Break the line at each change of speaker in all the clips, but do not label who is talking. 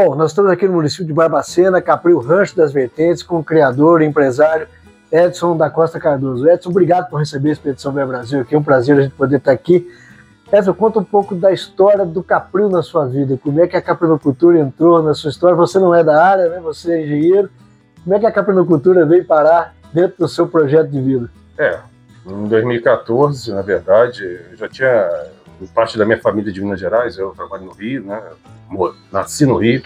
Bom, nós estamos aqui no município de Barbacena, Capril Rancho das Vertentes, com o criador e empresário Edson da Costa Cardoso. Edson, obrigado por receber a Expedição Ver Brasil aqui, é um prazer a gente poder estar aqui. Edson, conta um pouco da história do Capril na sua vida, como é que a caprinocultura entrou na sua história. Você não é da área, né? Você é engenheiro. Como é que a caprinocultura veio parar dentro do seu projeto de vida?
Em 2014, na verdade, eu já tinha parte da minha família de Minas Gerais, eu trabalho no Rio, né? Nasci no Rio,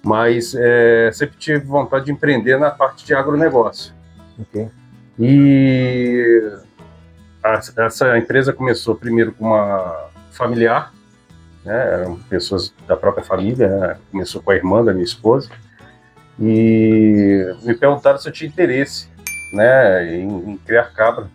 mas sempre tive vontade de empreender na parte de agronegócio.
Okay.
E essa empresa começou primeiro com uma familiar, né? Eram pessoas da própria família, né? Começou com a irmã da minha esposa, e me perguntaram se eu tinha interesse, né, em criar cabra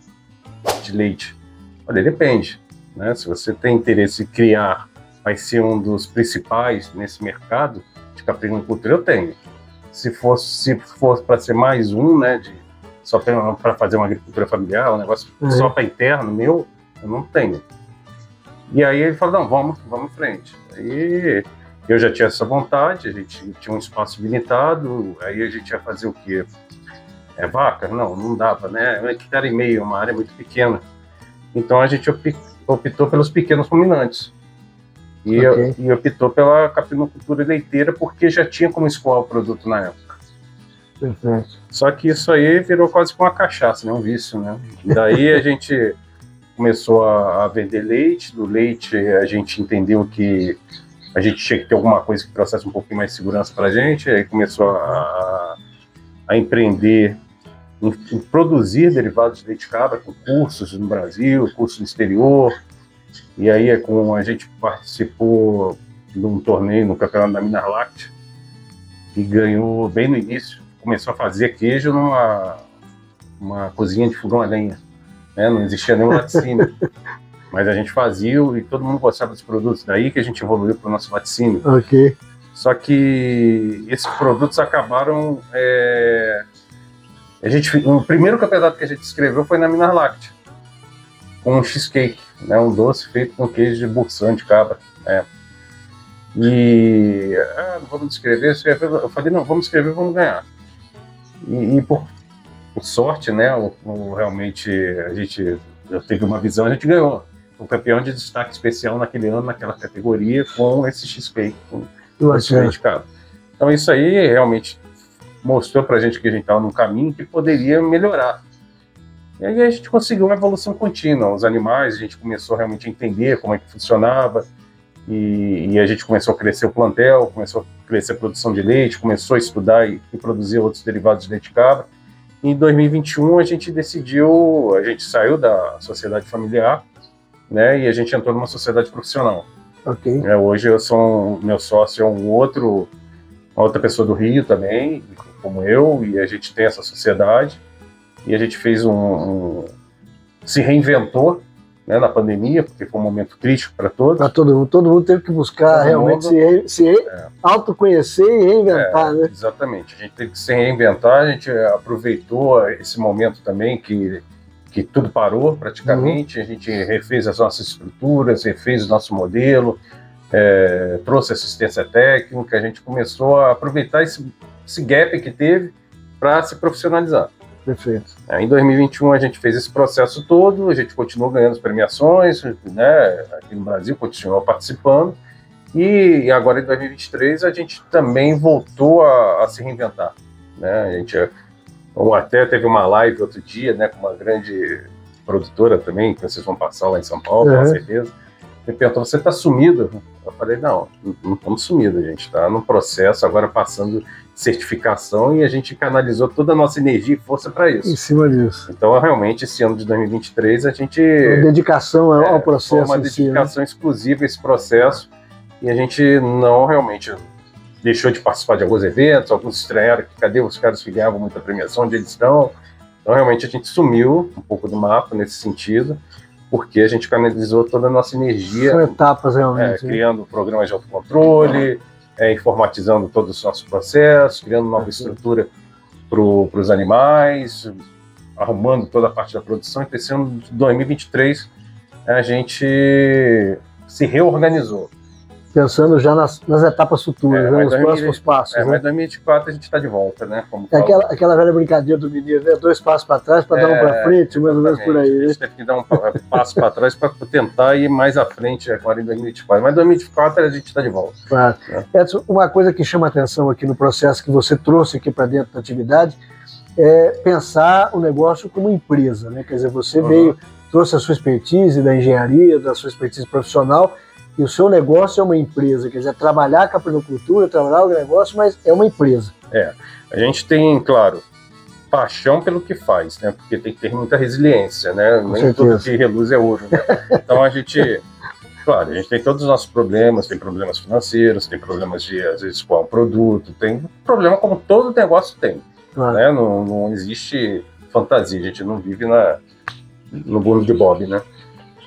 de leite. Eu falei, depende, né? Se você tem interesse em criar, vai ser um dos principais nesse mercado de caprinocultura, eu tenho. Se fosse para ser mais um, né, só para fazer uma agricultura familiar, um negócio só para interno meu, eu não tenho. E aí ele falou, não, vamos em frente. Aí eu já tinha essa vontade, a gente tinha um espaço limitado, aí a gente ia fazer o quê? Vaca? Não dava, né? 1,5 hectare, uma área muito pequena. Então a gente optou pelos pequenos ruminantes. E optou pela caprinocultura leiteira, porque já tinha como escoar o produto na época.
Perfeito.
Só que isso aí virou quase como uma cachaça, né? Um vício, né? Daí a gente começou a vender leite. Do leite a gente entendeu que a gente tinha que ter alguma coisa que trouxesse um pouquinho mais de segurança para a gente. Aí começou a empreender em produzir derivados de leite de cabra, com cursos no Brasil, cursos no exterior. E aí a gente participou de um torneio no campeonato da Minas Láctea e ganhou bem no início. Começou a fazer queijo numa cozinha de fogão a lenha, né? Não existia nenhum laticínio, mas a gente fazia e todo mundo gostava dos produtos. Daí que a gente evoluiu para o nosso laticínio.
Ok.
Só que esses produtos acabaram... o primeiro campeonato que a gente escreveu foi na Minas Láctea, com um cheesecake, né, um doce feito com queijo de Boursin de cabra. E não vamos escrever. Eu falei, não, vamos escrever, vamos ganhar. E por sorte, né, realmente a gente teve uma visão, a gente ganhou. O campeão de destaque especial naquele ano, naquela categoria, com esse cheesecake, com esse leite de cabra. Então isso aí realmente mostrou pra gente que a gente estava num caminho que poderia melhorar. E aí a gente conseguiu uma evolução contínua. Os animais, a gente começou realmente a entender como é que funcionava, e a gente começou a crescer o plantel, começou a crescer a produção de leite, começou a estudar e produzir outros derivados de leite de cabra. Em 2021 a gente saiu da sociedade familiar, né, e a gente entrou numa sociedade profissional.
Okay.
Hoje meu sócio é outra pessoa do Rio também, como eu, e a gente tem essa sociedade, e a gente fez se reinventou, né, na pandemia, porque foi um momento crítico para todos. Para
todo mundo teve que buscar realmente se autoconhecer e reinventar, né?
Exatamente, a gente teve que se reinventar, a gente aproveitou esse momento também que tudo parou praticamente, a gente refez as nossas estruturas, refez o nosso modelo, trouxe assistência técnica, a gente começou a aproveitar esse gap que teve para se profissionalizar.
Perfeito.
Em 2021 a gente fez esse processo todo, a gente continuou ganhando as premiações, né, aqui no Brasil, continuou participando, e agora em 2023 a gente também voltou a se reinventar, né? A gente até teve uma live outro dia, né, com uma grande produtora também, que vocês vão passar lá em São Paulo, com certeza. Ele perguntou, você está sumido? Eu falei, não estamos sumidos, a gente está num processo agora passando certificação e a gente canalizou toda a nossa energia e força para isso.
Em cima disso.
Então, realmente, esse ano de 2023, a gente...
Uma dedicação ao processo.
Uma dedicação exclusiva a esse processo, e a gente não realmente deixou de participar de alguns eventos, alguns estranharam que cadê os caras que ganhavam muita premiação, onde eles estão. Então, realmente, a gente sumiu um pouco do mapa nesse sentido, porque a gente canalizou toda a nossa energia.
São etapas, realmente.
Criando programas de autocontrole, informatizando todos os nossos processos, criando nova estrutura para os animais, arrumando toda a parte da produção. E esse ano de 2023, a gente se reorganizou.
Pensando já nas etapas futuras, né, nos próximos passos.
Mas em 2024 a gente está de volta, né? Como
aquela velha brincadeira do mineiro, né? 2 passos para trás para dar um para frente, mais ou menos por aí.
A gente teve que dar um passo para trás para tentar ir mais à frente agora em 2024. Mas em 2024 a gente está de volta.
Claro. Edson, uma coisa que chama atenção aqui no processo que você trouxe aqui para dentro da atividade é pensar o negócio como empresa, né? Quer dizer, você trouxe a sua expertise da engenharia, da sua expertise profissional, e o seu negócio é uma empresa, quer dizer, trabalhar com a permacultura, trabalhar o negócio, mas é uma empresa.
A gente tem, claro, paixão pelo que faz, né? Porque tem que ter muita resiliência, né? Nem tudo que reluz é ouro, né? Então a gente, claro, a gente tem todos os nossos problemas, tem problemas financeiros, tem problemas de, às vezes, qual produto, tem problema como todo negócio tem, né? Não existe fantasia, a gente não vive no mundo de Bob, né?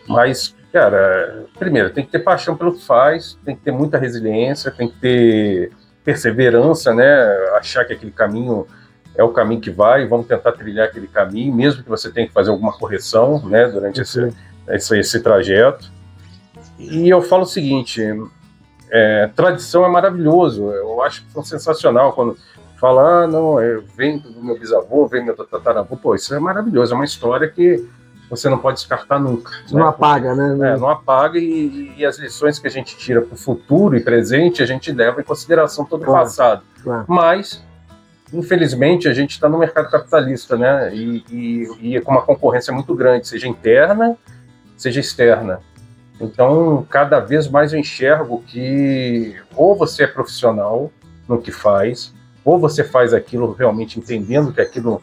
Mas, cara, primeiro, tem que ter paixão pelo que faz, tem que ter muita resiliência, tem que ter perseverança, né? Achar que aquele caminho é o caminho que vai, vamos tentar trilhar aquele caminho, mesmo que você tenha que fazer alguma correção, né, durante esse trajeto. E eu falo o seguinte, tradição é maravilhoso, eu acho que foi sensacional quando fala, não, vem do meu bisavô, vem do meu tataravô, pô, isso é maravilhoso, é uma história que você não pode descartar nunca.
Não apaga, né?
Não apaga, e as lições que a gente tira para o futuro e presente, a gente leva em consideração todo o passado. Mas, infelizmente, a gente está no mercado capitalista, né? E com uma concorrência muito grande, seja interna, seja externa. Então, cada vez mais eu enxergo que ou você é profissional no que faz, ou você faz aquilo realmente entendendo que aquilo...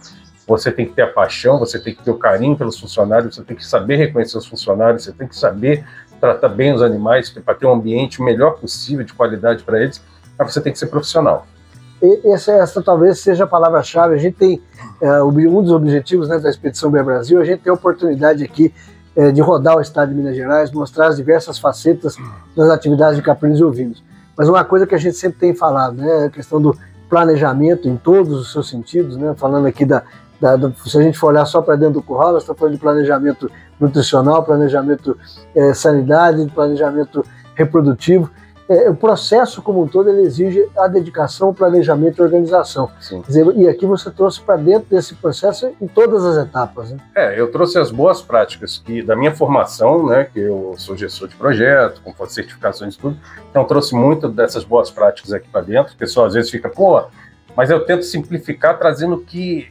Você tem que ter a paixão, você tem que ter o carinho pelos funcionários, você tem que saber reconhecer os funcionários, você tem que saber tratar bem os animais para ter um ambiente o melhor possível, de qualidade para eles, mas você tem que ser profissional.
Essa talvez seja a palavra-chave. A gente tem um dos objetivos, né, da Expedição Bem Brasil, a gente tem a oportunidade aqui de rodar o estado de Minas Gerais, mostrar as diversas facetas das atividades de caprinos e ovinos. Mas uma coisa que a gente sempre tem falado, né, a questão do planejamento em todos os seus sentidos, né, falando aqui se a gente for olhar só para dentro do curral, nós estamos falando de planejamento nutricional, planejamento sanidade, planejamento reprodutivo. O processo como um todo ele exige a dedicação, planejamento e organização. Quer dizer, e aqui você trouxe para dentro desse processo em todas as etapas. Né?
Eu trouxe as boas práticas da minha formação, né, que eu sou gestor de projeto, com certificações e tudo, então trouxe muito dessas boas práticas aqui para dentro. O pessoal às vezes fica, mas eu tento simplificar trazendo o que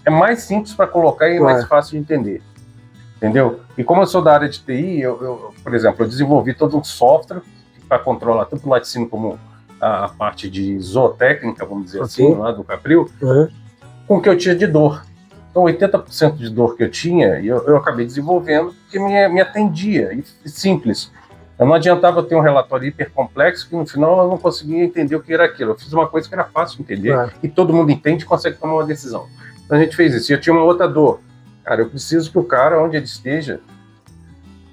é mais simples para colocar e mais fácil de entender, entendeu? E como eu sou da área de TI, por exemplo, eu desenvolvi todo um software para controlar tanto o laticínio como a parte de zootécnica, vamos dizer assim, lá do Capril, com o que eu tinha de dor. Então, 80% de dor que eu tinha, eu acabei desenvolvendo porque me atendia, e simples. Eu não adiantava ter um relatório hiper complexo que no final eu não conseguia entender o que era aquilo. Eu fiz uma coisa que era fácil de entender, e todo mundo entende e consegue tomar uma decisão. Então a gente fez isso. E eu tinha uma outra dor. Cara, eu preciso que o cara, onde ele esteja,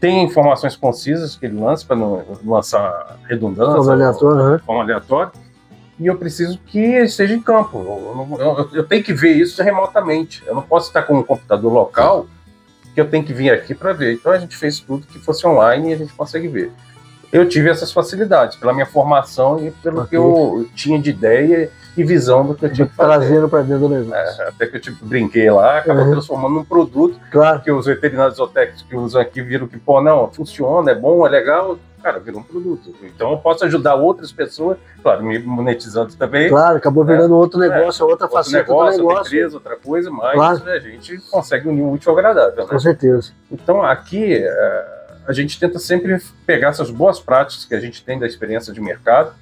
tenha informações concisas que ele lance, para não lançar redundância, forma aleatória. E eu preciso que ele esteja em campo. Eu tenho que ver isso remotamente. Eu não posso estar com um computador local que eu tenho que vir aqui para ver. Então a gente fez tudo que fosse online e a gente consegue ver. Eu tive essas facilidades pela minha formação e pelo que eu tinha de ideia e visão do que eu tinha que fazer.
Trazendo para dentro do negócio.
Até que eu brinquei lá, acabou transformando num produto que os veterinários zootécnicos que usam aqui viram que, não, funciona, é bom, é legal, cara, virou um produto. Então eu posso ajudar outras pessoas, claro, me monetizando também.
Claro, acabou virando outro negócio, outra faceta do negócio.
Outra empresa, outra coisa, mas a gente consegue unir o útil ao agradável. Né?
Com certeza.
Então aqui a gente tenta sempre pegar essas boas práticas que a gente tem da experiência de mercado,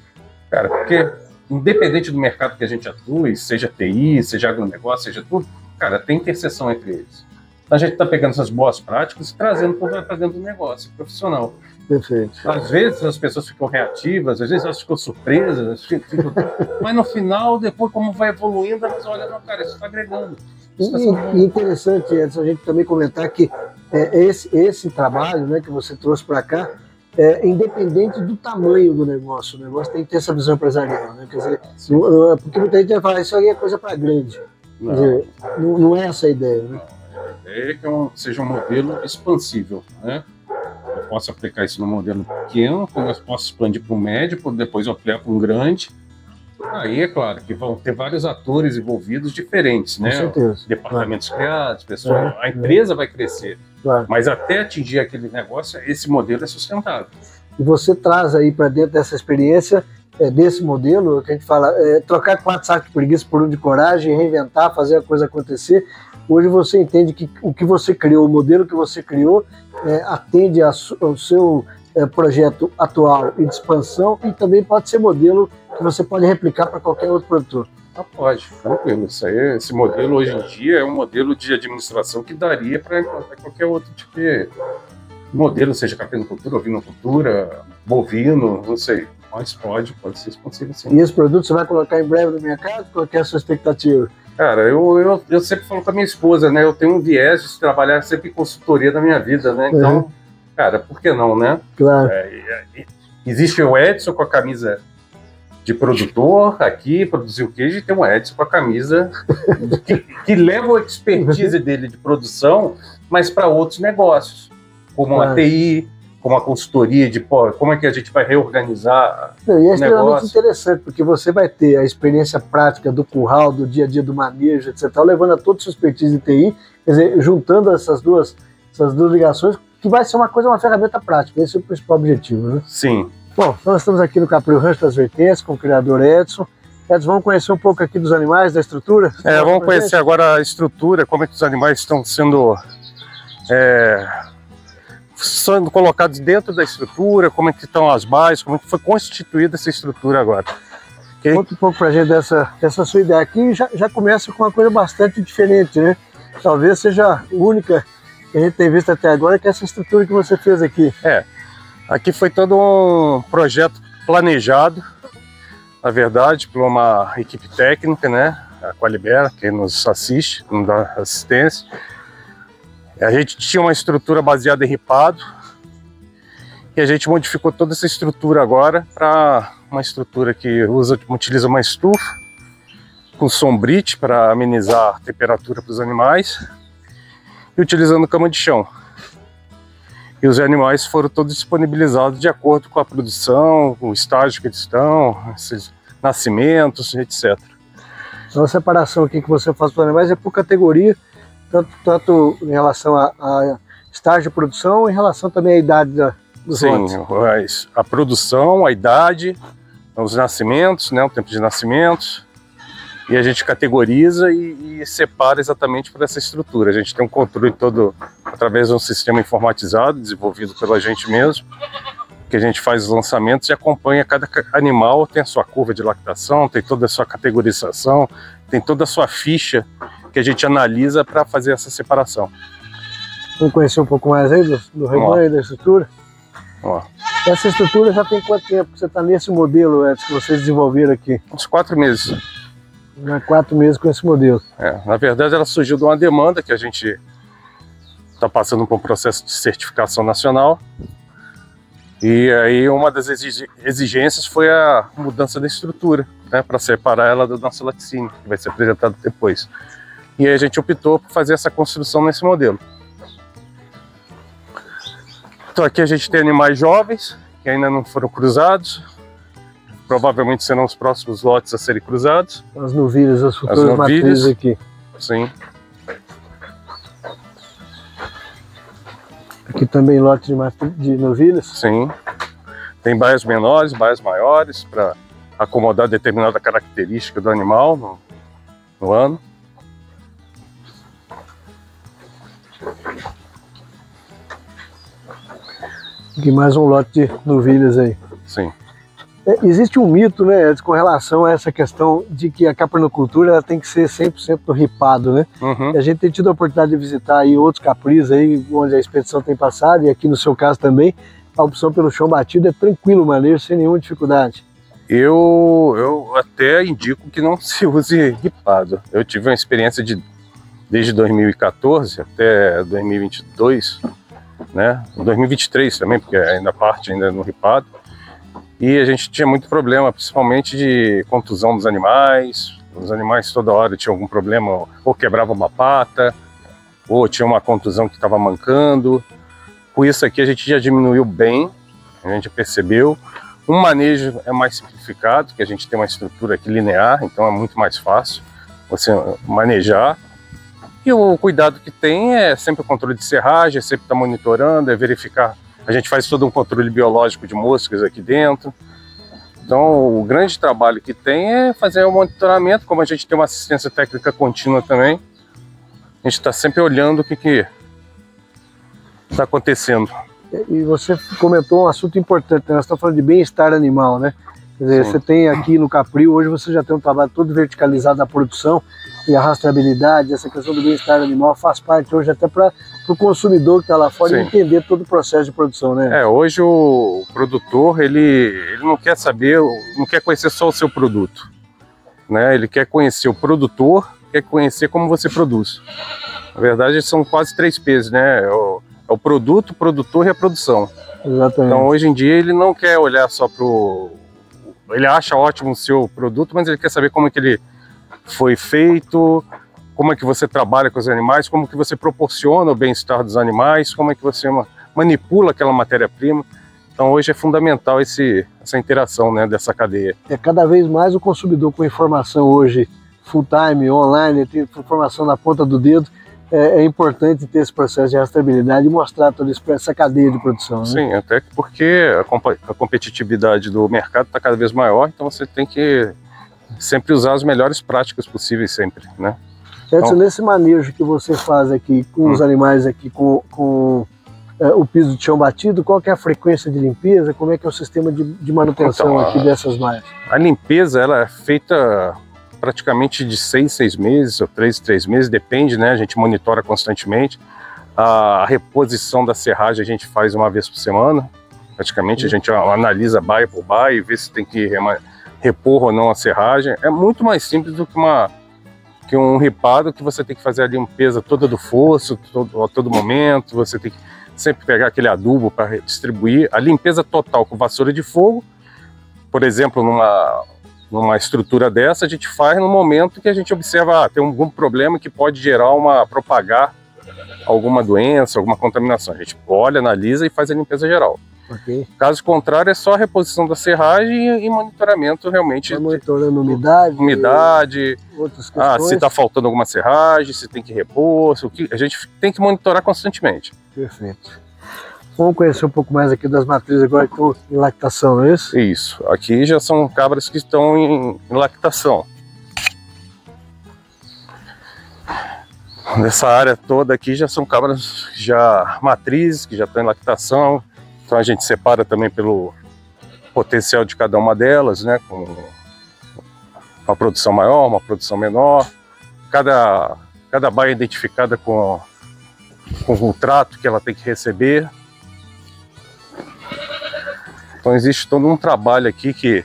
cara, porque independente do mercado que a gente atue, seja TI, seja agronegócio, seja tudo, cara, tem interseção entre eles. Então a gente está pegando essas boas práticas e trazendo para dentro do negócio profissional.
Perfeito.
Às vezes as pessoas ficam reativas, às vezes elas ficam surpresas, mas no final, depois como vai evoluindo, elas olham, não, cara, isso está agregando.
E interessante, Edson, a gente também comentar que esse trabalho, né, que você trouxe para cá, independente do tamanho do negócio, o negócio tem que ter essa visão empresarial, né? Quer dizer, porque muita gente vai falar, isso aí é coisa para grande. Quer dizer, não é essa a ideia, né?
A ideia é que seja um modelo expansível, né? posso aplicar isso no modelo pequeno, como eu posso expandir para um médio, depois eu aplico para um grande. Aí é claro que vão ter vários atores envolvidos diferentes, né?
Com certeza.
Departamentos criados, pessoal, a empresa vai crescer.
Claro.
Mas até atingir aquele negócio, esse modelo é sustentável.
E você traz aí para dentro dessa experiência, desse modelo, que a gente fala, trocar 4 sacos de preguiça por um de coragem, reinventar, fazer a coisa acontecer. Hoje você entende que o que você criou, o modelo que você criou, atende ao seu projeto atual e de expansão, e também pode ser modelo que você pode replicar para qualquer outro produtor.
Pode, tranquilo. Esse modelo hoje em dia é um modelo de administração que daria para implantar qualquer outro tipo de modelo, seja capinocultura, ovinocultura, bovino, não sei. Mas pode ser expansível sim.
E esse produto você vai colocar em breve no mercado? Qual que é a sua expectativa?
Cara, eu sempre falo com a minha esposa, né? Eu tenho um viés de trabalhar sempre em consultoria da minha vida, né? Então, cara, por que não, né?
Claro.
Existe o Edson com a camisa de produtor aqui, produzir o queijo, e tem o Edson com a camisa que leva a expertise dele de produção, mas para outros negócios, como a TI, como a consultoria de como é que a gente vai reorganizar
e é extremamente interessante, porque você vai ter a experiência prática do curral, do dia a dia do manejo, etc., levando a toda a sua expertise de TI, quer dizer, juntando essas duas ligações, que vai ser uma ferramenta prática. Esse é o principal objetivo, né?
Sim.
Bom, nós estamos aqui no Capril Rancho das Vertentes com o criador Edson. Edson, vamos conhecer um pouco aqui dos animais, da estrutura?
Vamos conhecer agora a estrutura, como é que os animais estão sendo colocados dentro da estrutura, como é que estão as bases, como é que foi constituída essa estrutura agora. Okay?
Conta um pouco pra gente dessa sua ideia aqui. Já começa com uma coisa bastante diferente, né? Talvez seja a única que a gente tem visto até agora, que é essa estrutura que você fez aqui.
Aqui foi todo um projeto planejado, na verdade, por uma equipe técnica, né? A Qualibera, que nos assiste, nos dá assistência. A gente tinha uma estrutura baseada em ripado e a gente modificou toda essa estrutura agora para uma estrutura que utiliza uma estufa com sombrite para amenizar a temperatura para os animais e utilizando cama de chão. E os animais foram todos disponibilizados de acordo com a produção, com o estágio que eles estão, esses nascimentos, etc.
Então a separação aqui que você faz para os animais é por categoria, tanto em relação a estágio de produção, em relação também à idade dos lotes.
Sim, a produção, a idade, os nascimentos, né, o tempo de nascimentos, e a gente categoriza e separa exatamente por essa estrutura. A gente tem um controle todo através de um sistema informatizado, desenvolvido pela gente mesmo, que a gente faz os lançamentos e acompanha cada animal, tem a sua curva de lactação, tem toda a sua categorização, tem toda a sua ficha que a gente analisa para fazer essa separação.
Vamos conhecer um pouco mais aí do rebanho e da estrutura? Essa estrutura já tem quanto tempo que você está nesse modelo, Edson, que vocês desenvolveram aqui?
Uns 4 meses.
Já 4 meses com esse modelo.
Na verdade, ela surgiu de uma demanda que a gente está passando por um processo de certificação nacional. E aí uma das exigências foi a mudança da estrutura, né, para separar ela do nosso laticínio, que vai ser apresentado depois. E aí a gente optou por fazer essa construção nesse modelo. Então aqui a gente tem animais jovens, que ainda não foram cruzados. Provavelmente serão os próximos lotes a serem cruzados.
As novilhas, as futuras matrizes aqui.
Sim.
Aqui também lote de novilhas?
Sim. Tem baias menores, baias maiores, para acomodar determinada característica do animal no ano.
Aqui mais um lote de novilhas aí.
Sim.
Existe um mito, né, com relação a essa questão de que a caprinocultura ela tem que ser 100% no ripado, né?
Uhum.
A gente tem tido a oportunidade de visitar aí outros capris aí, onde a expedição tem passado, e aqui no seu caso também, a opção pelo chão batido é tranquilo o manejo, sem nenhuma dificuldade.
Eu até indico que não se use ripado. Eu tive uma experiência desde 2014 até 2022, né? 2023 também, porque ainda parte ainda no ripado. E a gente tinha muito problema, principalmente de contusão dos animais. Os animais toda hora tinham algum problema, ou quebrava uma pata, ou tinha uma contusão que estava mancando, Com isso aqui a gente já diminuiu bem, a gente percebeu. O manejo é mais simplificado, que a gente tem uma estrutura aqui linear, então é muito mais fácil você manejar. E o cuidado que tem é sempre o controle de serragem, é sempre estar monitorando, é verificar. A gente faz todo um controle biológico de moscas aqui dentro. Então o grande trabalho que tem é fazer o monitoramento, como a gente tem uma assistência técnica contínua também. A gente está sempre olhando o que está acontecendo.
E você comentou um assunto importante, né? Nós estamos falando de bem-estar animal, né? Quer dizer, você tem aqui no Capril, hoje você já tem um trabalho todo verticalizado da produção e a rastreabilidade, essa questão do bem-estar animal faz parte hoje até para o consumidor que está lá fora entender todo o processo de produção, né?
Hoje o produtor, ele não quer saber, não quer conhecer só o seu produto, né? Ele quer conhecer o produtor, quer conhecer como você produz. Na verdade, são quase 3 P's, né? É o produto, o produtor e a produção.
Exatamente.
Então, hoje em dia, ele não quer olhar só para o... Ele acha ótimo o seu produto, mas ele quer saber como é que ele foi feito, como é que você trabalha com os animais, como que você proporciona o bem-estar dos animais, como é que você manipula aquela matéria-prima. Então, hoje é fundamental essa interação, né, dessa cadeia.
É cada vez mais o consumidor com informação hoje, full-time, online, tem informação na ponta do dedo. É importante ter esse processo de rastreabilidade e mostrar toda essa cadeia de produção, né?
Sim, até porque a competitividade do mercado está cada vez maior, então você tem que sempre usar as melhores práticas possíveis sempre, né?
Edson,
então,
nesse manejo que você faz aqui com os animais aqui, com o piso de chão batido, qual que é a frequência de limpeza, como é que é o sistema de manutenção aqui dessas malhas?
A limpeza ela é feita praticamente de 6 meses, ou 3 meses, depende, né? A gente monitora constantemente. A reposição da serragem a gente faz uma vez por semana, praticamente. A gente analisa baia por baia e vê se tem que repor ou não a serragem. É muito mais simples do que um ripado, que você tem que fazer a limpeza toda do fosso, a todo momento. Você tem que sempre pegar aquele adubo para distribuir. A limpeza total com vassoura de fogo, por exemplo, numa estrutura dessa, a gente faz no momento que a gente observa, tem algum problema que pode propagar alguma doença, alguma contaminação. A gente olha, analisa e faz a limpeza geral.
Okay.
Caso contrário, é só a reposição da serragem e monitoramento realmente.
Tá monitorando umidade, outras questões.
Se está faltando alguma serragem, se tem que repor, a gente tem que monitorar constantemente.
Perfeito. Vamos conhecer um pouco mais aqui das matrizes agora que estão em lactação, não é isso?
Isso. Aqui já são cabras que estão em lactação. Nessa área toda aqui já são cabras matrizes que já estão em lactação. Então a gente separa também pelo potencial de cada uma delas, né? Com uma produção maior, uma produção menor. Cada baia é identificada com o trato que ela tem que receber. Então existe todo um trabalho aqui que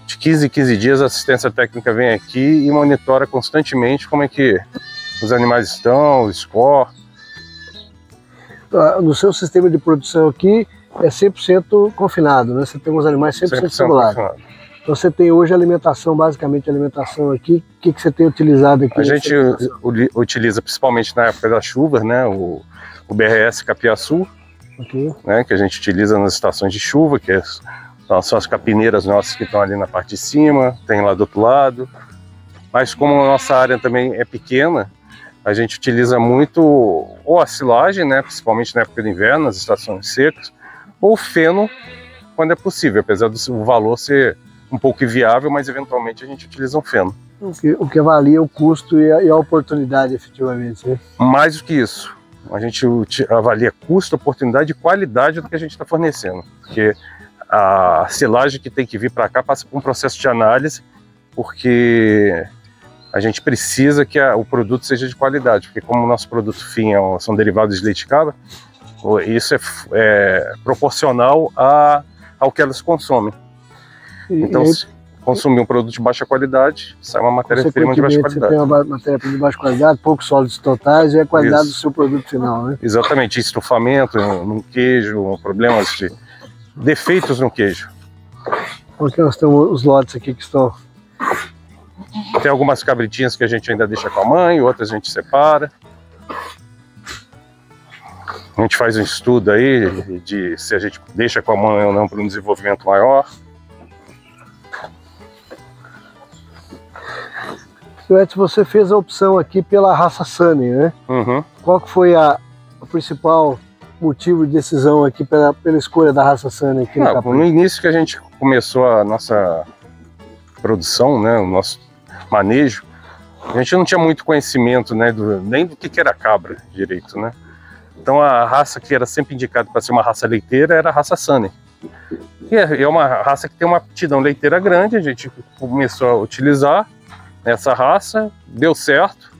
de 15 em 15 dias a assistência técnica vem aqui e monitora constantemente como é que os animais estão, o score.
No seu sistema de produção aqui é 100% confinado, né? Você tem os animais 100% simulados. Então você tem hoje basicamente alimentação aqui. O que você tem utilizado aqui?
A gente utiliza principalmente na época das chuvas, né? O BRS Capiaçu. Okay. Né, que a gente utiliza nas estações de chuva, que são as capineiras nossas que estão ali na parte de cima, tem lá do outro lado. Mas como a nossa área também é pequena, a gente utiliza muito ou a silagem, né, principalmente na época do inverno, nas estações secas, ou feno, quando é possível, apesar do valor ser um pouco inviável, mas eventualmente a gente utiliza um feno.
O que avalia o custo e a oportunidade, efetivamente. Né?
Mais do que isso. A gente avalia custo, oportunidade e qualidade do que a gente está fornecendo. Porque a silagem que tem que vir para cá passa por um processo de análise, porque a gente precisa que o produto seja de qualidade. Porque como o nosso produto fim são derivados de leite de cabra, isso é proporcional ao que elas consomem. Então, se consumir um produto de baixa qualidade, sai uma matéria-prima de baixa qualidade.
Você tem uma matéria-prima de baixa qualidade, poucos sólidos totais e a qualidade do seu produto final, né?
Exatamente, estufamento no queijo, problemas de defeitos no queijo.
Aqui nós temos os lotes aqui que estão...
Tem algumas cabritinhas que a gente ainda deixa com a mãe, outras a gente separa. A gente faz um estudo aí de se a gente deixa com a mãe ou não para um desenvolvimento maior.
Edson, você fez a opção aqui pela raça Sunny, né?
Uhum.
Qual que foi o principal motivo de decisão aqui pela escolha da raça Sunny aqui no Capri?
No início que a gente começou a nossa produção, né, o nosso manejo, a gente não tinha muito conhecimento, né, nem do que era cabra direito, né? Então a raça que era sempre indicada para ser uma raça leiteira era a raça Sunny. E é uma raça que tem uma aptidão leiteira grande, a gente começou a utilizar essa raça, deu certo,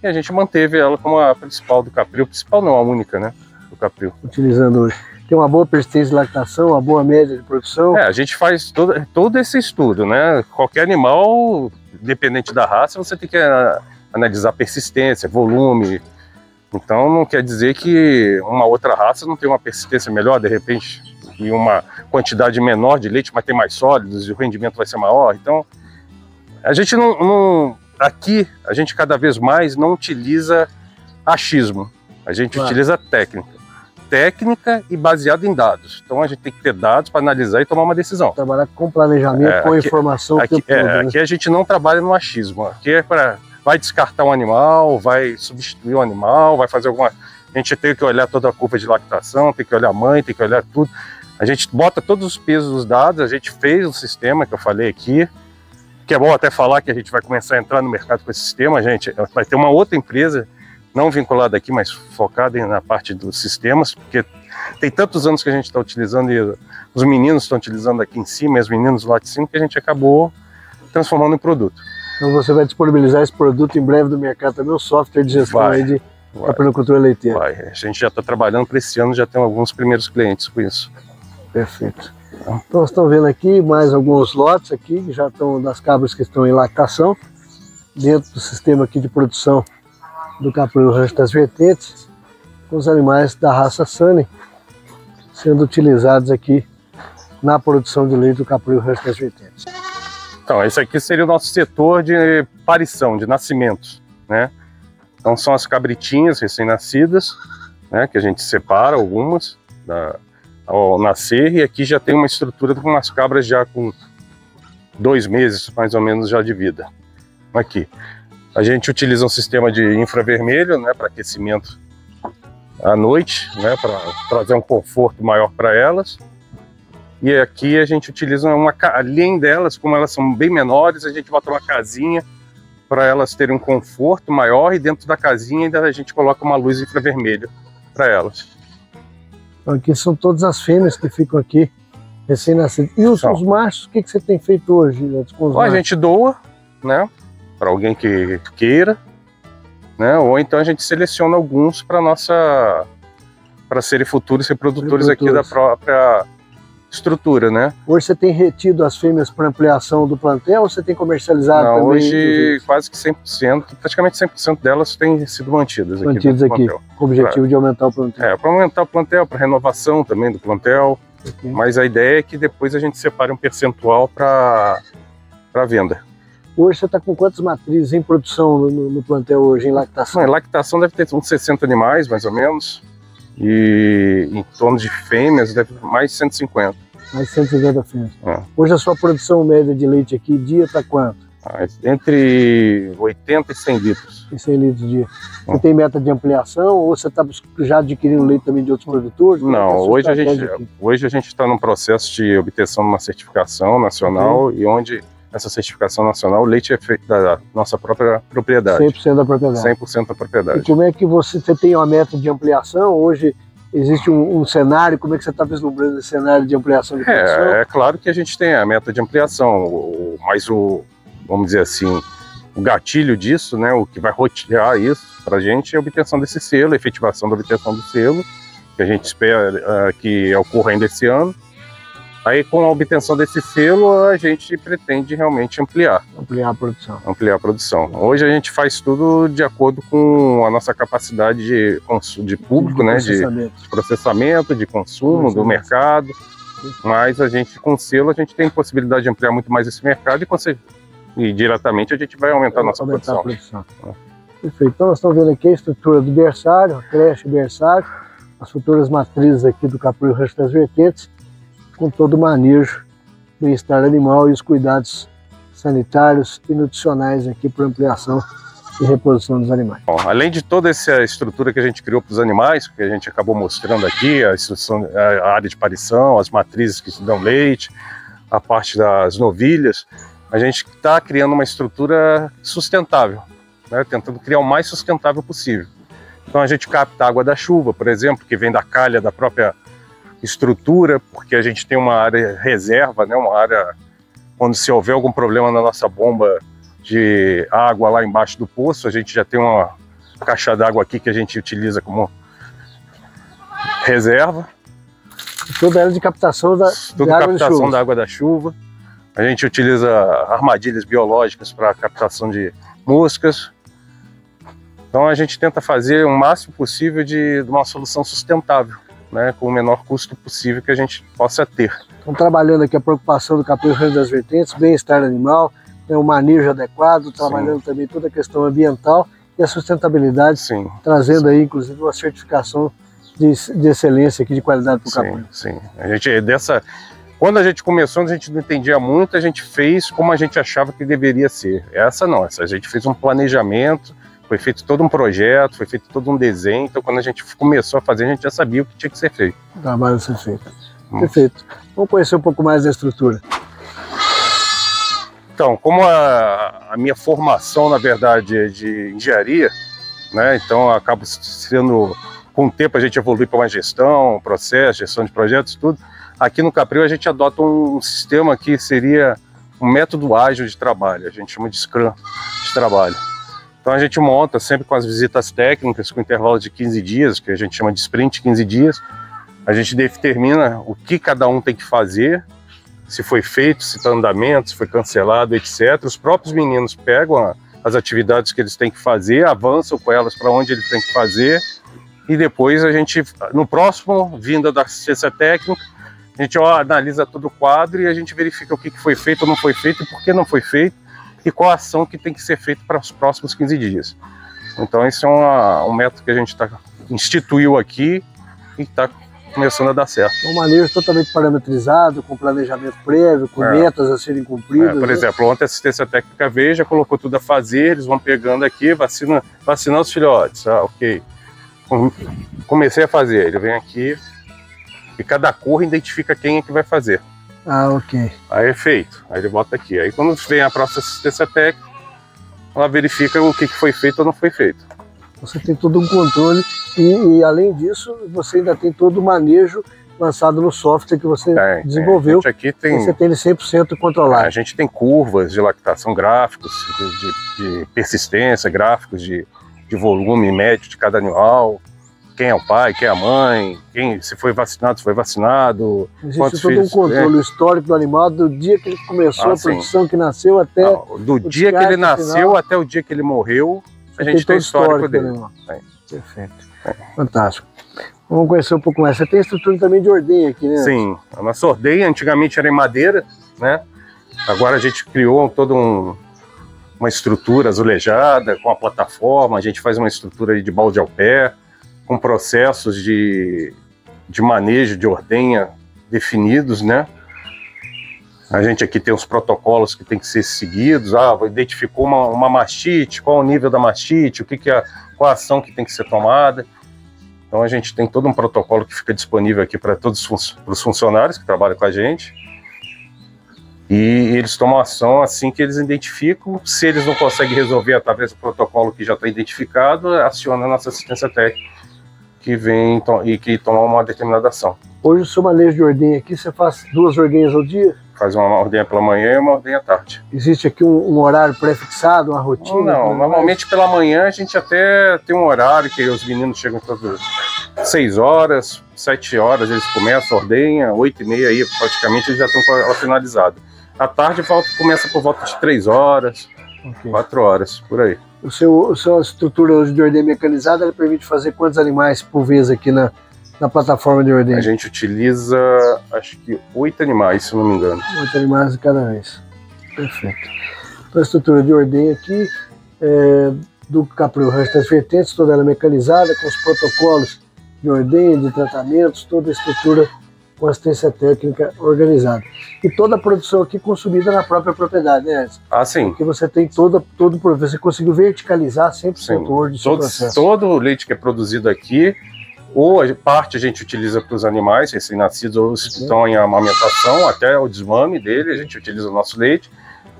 e a gente manteve ela como a principal do Capril. Principal não, a única, né, do Capril.
Utilizando hoje. Tem uma boa persistência de lactação, uma boa média de produção?
A gente faz todo esse estudo, né? Qualquer animal, dependente da raça, você tem que analisar persistência, volume. Então não quer dizer que uma outra raça não tem uma persistência melhor, de repente, e uma quantidade menor de leite, mas tem mais sólidos e o rendimento vai ser maior. Então, a gente aqui, a gente cada vez mais não utiliza achismo, a gente utiliza técnica e baseado em dados. Então a gente tem que ter dados para analisar e tomar uma decisão.
Trabalhar com planejamento, com informação.
Aqui a gente não trabalha no achismo, aqui é vai descartar um animal, vai substituir um animal, vai fazer alguma... A gente tem que olhar toda a curva de lactação, tem que olhar a mãe, tem que olhar tudo. A gente bota todos os pesos dos dados, a gente fez o sistema que eu falei aqui, que é bom até falar que a gente vai começar a entrar no mercado com esse sistema, gente. Vai ter uma outra empresa, não vinculada aqui, mas focada na parte dos sistemas, porque tem tantos anos que a gente está utilizando e os meninos estão utilizando aqui em cima, os meninos lá de cima, que a gente acabou transformando em produto.
Então você vai disponibilizar esse produto em breve no mercado também, o software de gestão aí de caprinocultura leiteira.
A gente já está trabalhando para esse ano, já tem alguns primeiros clientes com isso.
Perfeito. Então nós estamos vendo aqui mais alguns lotes aqui, que já estão das cabras que estão em lactação, dentro do sistema aqui de produção do Capril Rancho das Vertentes, com os animais da raça Sunny sendo utilizados aqui na produção de leite do Capril Rancho das Vertentes.
Então, esse aqui seria o nosso setor de parição, de nascimentos, né? Então são as cabritinhas recém-nascidas, né, que a gente separa algumas ao nascer, e aqui já tem uma estrutura com umas cabras já com 2 meses, mais ou menos, já de vida. Aqui. A gente utiliza um sistema de infravermelho, né, para aquecimento à noite, né, para trazer um conforto maior para elas. E aqui a gente utiliza além delas, como elas são bem menores, a gente bota uma casinha para elas terem um conforto maior, e dentro da casinha ainda a gente coloca uma luz infravermelho para elas.
Aqui são todas as fêmeas que ficam aqui recém-nascidas. E os machos, o que você tem feito hoje com os machos?
A gente doa, né, para alguém que queira, né, ou então a gente seleciona alguns para serem futuros reprodutores aqui da própria estrutura, né?
Hoje você tem retido as fêmeas para ampliação do plantel ou você tem comercializado também?
Hoje quase que 100%, praticamente 100% delas têm sido mantidas
aqui com o objetivo de aumentar o plantel.
Para aumentar o plantel, para renovação também do plantel, mas a ideia é que depois a gente separe um percentual para venda.
Hoje você está com quantas matrizes em produção no plantel hoje, em lactação?
Em lactação deve ter uns 60 animais, mais ou menos. E em torno de fêmeas, deve ter mais de 150.
Mais de 150 fêmeas. Hoje a sua produção média de leite aqui, dia está quanto?
Entre 80 e 100 litros.
E 100 litros dia. Você tem meta de ampliação ou você está já adquirindo leite também de outros produtores?
Não, hoje a gente está num processo de obtenção de uma certificação nacional, e onde essa certificação nacional, o leite é feito da nossa própria propriedade.
100% da propriedade.
100% da propriedade.
E como é que você tem uma meta de ampliação? Hoje existe um cenário, como é que você está vislumbrando esse cenário de ampliação de produção?
É claro que a gente tem a meta de ampliação, mas vamos dizer assim, o gatilho disso, né, o que vai rotear isso para a gente é a obtenção desse selo, a efetivação da obtenção do selo, que a gente espera que ocorra ainda esse ano. Aí, com a obtenção desse selo, a gente pretende realmente ampliar.
Ampliar a produção.
Ampliar a produção. Hoje a gente faz tudo de acordo com a nossa capacidade de público, né? De processamento, de consumo, do mercado. Mas a gente, com selo, a gente tem possibilidade de ampliar muito mais esse mercado e diretamente a gente vai aumentar a nossa produção.
Perfeito. Então nós estamos vendo aqui a estrutura do berçário, a creche berçário, as futuras matrizes aqui do Capril Rancho das Vertentes, com todo o manejo, bem-estar animal e os cuidados sanitários e nutricionais aqui para ampliação e reprodução dos animais.
Bom, além de toda essa estrutura que a gente criou para os animais, que a gente acabou mostrando aqui, a área de parição, as matrizes que dão leite, a parte das novilhas, a gente está criando uma estrutura sustentável, né, tentando criar o mais sustentável possível. Então a gente capta a água da chuva, por exemplo, que vem da calha da própria estrutura, porque a gente tem uma área reserva, né, uma área onde se houver algum problema na nossa bomba de água lá embaixo do poço, a gente já tem uma caixa d'água aqui que a gente utiliza como reserva.
Toda ela de captação
da água da chuva. A gente utiliza armadilhas biológicas para captação de moscas. Então a gente tenta fazer o máximo possível de uma solução sustentável, né, com o menor custo possível que a gente possa ter.
Estão trabalhando aqui a preocupação do Capril Rancho das Vertentes, bem-estar animal, o manejo adequado, trabalhando Sim. também toda a questão ambiental e a sustentabilidade,
Sim.
trazendo aí inclusive uma certificação de excelência aqui, de qualidade para o Capril.
Sim, quando a gente começou, a gente não entendia muito, a gente fez como a gente achava que deveria ser. Essa a gente fez um planejamento, foi feito todo um projeto, foi feito todo um desenho, então quando a gente começou a fazer, a gente já sabia o que tinha que ser feito.
O trabalho a ser feito. Perfeito. Vamos conhecer um pouco mais da estrutura.
Então, como a minha formação, na verdade, é de engenharia, né, então eu acabo sendo, com o tempo a gente evolui para uma gestão, processo, gestão de projetos, tudo. Aqui no Capril a gente adota um sistema que seria um método ágil de trabalho, a gente chama de Scrum de trabalho. Então a gente monta sempre com as visitas técnicas, com intervalo de 15 dias, que a gente chama de sprint 15 dias, a gente determina o que cada um tem que fazer, se foi feito, se está em andamento, se foi cancelado, etc. Os próprios meninos pegam as atividades que eles têm que fazer, avançam com elas para onde eles têm que fazer, e depois a gente, no próximo, vinda da assistência técnica, a gente analisa todo o quadro e a gente verifica o que foi feito ou não foi feito, e por que não foi feito, e qual a ação que tem que ser feita para os próximos 15 dias. Então esse é um método que a gente instituiu aqui e está começando a dar certo.
Um manejo totalmente parametrizado, com planejamento prévio, com metas a serem cumpridas.
Por exemplo, ontem a assistência técnica veio, já colocou tudo a fazer, eles vão pegando aqui, vacinando os filhotes. Ok. Comecei a fazer, ele vem aqui e cada cor identifica quem é que vai fazer.
Ok.
Aí é feito, aí ele bota aqui. Aí quando vem a próxima assistência técnica, ela verifica o que foi feito ou não foi feito.
Você tem todo um controle e além disso, você ainda tem todo o manejo lançado no software que você desenvolveu.
Aqui tem,
você tem ele 100% controlado.
A gente tem curvas de lactação, gráficos de persistência, gráficos de volume médio de cada animal, quem é o pai, quem é a mãe, se foi vacinado, se foi vacinado.
Existe todo um controle histórico do animal, do dia que ele começou a produção, que nasceu até...
do dia que ele nasceu até o dia que ele morreu, a gente tem o histórico dele.
Perfeito. Fantástico. Vamos conhecer um pouco mais. Você tem estrutura também de ordenha aqui, né?
Sim, a nossa ordenha antigamente era em madeira, né? Agora a gente criou toda uma estrutura azulejada, com a plataforma, a gente faz uma estrutura de balde ao pé, com processos de manejo de ordenha definidos, né? A gente aqui tem os protocolos que tem que ser seguidos. Identificou uma mastite, qual o nível da mastite, qual a ação que tem que ser tomada. Então a gente tem todo um protocolo que fica disponível aqui para todos os funcionários que trabalham com a gente. E eles tomam ação assim que eles identificam. Se eles não conseguem resolver através do protocolo que já está identificado, aciona a nossa assistência técnica, que vem e que toma uma determinada ação.
Hoje o seu manejo de ordenha aqui, você faz 2 ordenhas ao dia?
Faz uma ordenha pela manhã e uma ordenha à tarde.
Existe aqui um horário pré-fixado, uma rotina?
Não, normalmente pela manhã a gente até tem um horário que os meninos chegam todas 6 horas, 7 horas eles começam a ordenha, 8h30 aí praticamente eles já estão com ela finalizada. À tarde começa por volta de 3 horas, 4 horas, por aí.
A sua estrutura hoje de ordenha mecanizada, ela permite fazer quantos animais por vez aqui na plataforma de ordenha?
A gente utiliza, acho que 8 animais, se não me engano.
8 animais de cada vez. Perfeito. Então a estrutura de ordenha aqui, do Capril Rancho das Vertentes, toda ela mecanizada, com os protocolos de ordenha, de tratamentos, toda a estrutura com assistência técnica organizada. E toda a produção aqui consumida na própria propriedade, né, Edson?
Ah, sim.
Porque você tem todo o processo, você conseguiu verticalizar 100% hoje do seu processo.
Todo o leite que é produzido aqui, ou parte a gente utiliza para os animais recém-nascidos ou que estão em amamentação, até o desmame dele, a gente utiliza o nosso leite,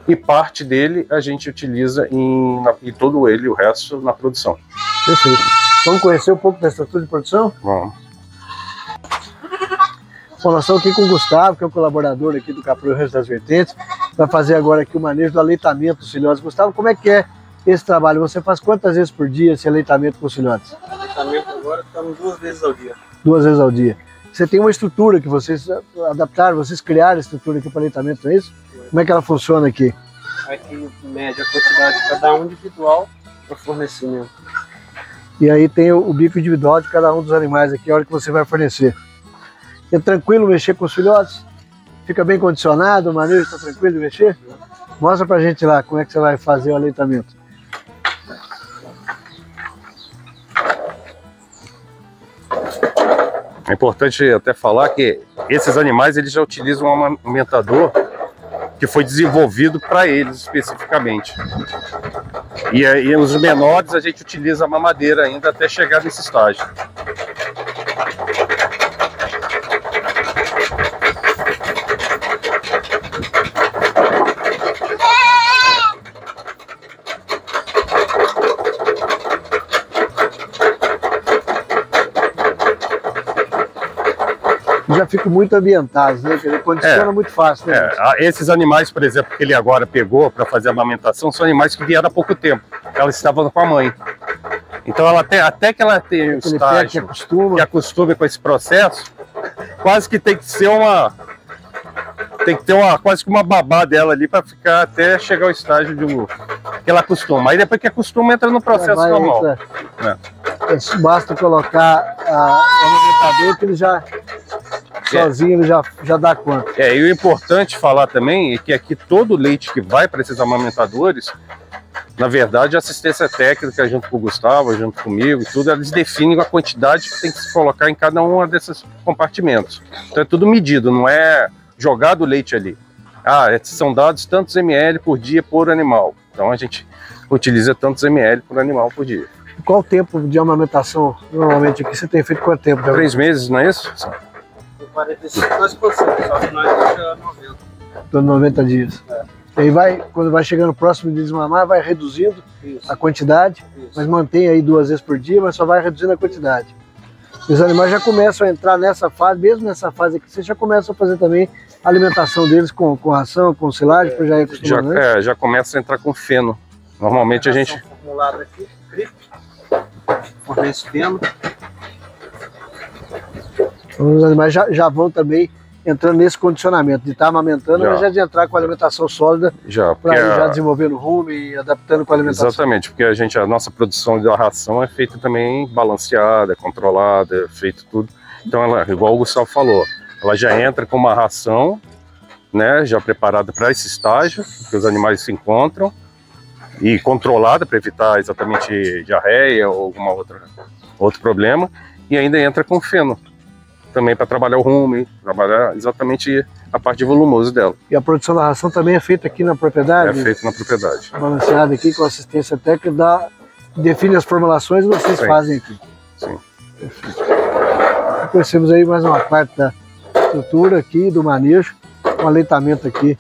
e parte dele a gente utiliza e todo ele, o resto, na produção.
Perfeito. Vamos conhecer um pouco da estrutura de produção?
Vamos.
Bom, nós estamos aqui com o Gustavo, que é um colaborador aqui do Capril Rancho das Vertentes, vai fazer agora aqui o manejo do aleitamento dos filhotes. Gustavo, como é que é esse trabalho? Você faz quantas vezes por dia esse aleitamento com os filhotes?
Aleitamento agora estamos 2 vezes ao dia.
2 vezes ao dia. Você tem uma estrutura que vocês adaptaram, vocês criaram a estrutura aqui para aleitamento, não é isso? Como é que ela funciona aqui?
Aqui mede a quantidade de cada um individual para fornecimento.
E aí tem o bico individual de cada um dos animais aqui, a hora que você vai fornecer. É tranquilo mexer com os filhotes? Fica bem condicionado, o manejo está tranquilo de mexer? Mostra pra gente lá como é que você vai fazer o aleitamento.
É importante até falar que esses animais eles já utilizam um amamentador que foi desenvolvido para eles especificamente. E os menores a gente utiliza a mamadeira ainda até chegar nesse estágio.
Já ficam muito ambientados, né? Ele condiciona muito fácil, né?
Esses animais, por exemplo, que ele agora pegou para fazer a amamentação, são animais que vieram há pouco tempo. Elas estavam com a mãe. Então, até que ela tenha um estágio que acostume com esse processo, quase que tem que ser quase que uma babá dela ali para ficar até chegar ao estágio que ela acostuma. Aí depois que acostuma, entra no processo normal.
Basta colocar o amamentador que ele já sozinho ele já dá conta.
E o importante falar também é que aqui todo o leite que vai para esses amamentadores, na verdade, a assistência técnica junto com o Gustavo, junto comigo e tudo, eles definem a quantidade que tem que se colocar em cada um desses compartimentos. Então é tudo medido, não é jogado o leite ali. São dados tantos ml por dia por animal. Então a gente utiliza tantos ml por animal por dia.
Qual o tempo de amamentação normalmente aqui? Você tem feito quanto tempo?
3 meses, não é isso?
45 nós conseguimos, só que nós deixamos 90.
Todo 90 dias. E aí quando vai chegando próximo de desmamar, vai reduzindo a quantidade, mas mantém aí 2 vezes por dia, mas só vai reduzindo a quantidade. E os animais já começam a entrar nessa fase, mesmo nessa fase aqui, você já começa a fazer também a alimentação deles com ração, com silagem, para já ir acostumando, né?
Já começa a entrar com feno. Normalmente a gente...
formulada aqui, fornece feno.
Os animais já vão também entrando nesse condicionamento, de estar amamentando, mas já de entrar com a alimentação sólida, para já desenvolvendo rumo e adaptando com a alimentação.
Exatamente, porque a nossa produção da ração é feita também balanceada, controlada, é feito tudo. Então, ela, igual o Gustavo falou, ela já entra com uma ração, né, já preparada para esse estágio que os animais se encontram, e controlada para evitar exatamente diarreia ou alguma outro problema, e ainda entra com feno também para trabalhar o rumo, trabalhar exatamente a parte volumosa dela.
E a produção da ração também é feita aqui na propriedade?
É feita na propriedade.
Balanceada aqui com assistência técnica, define as formulações e vocês fazem aqui.
Sim.
Conhecemos aí mais uma parte da estrutura aqui, do manejo, o aleitamento aqui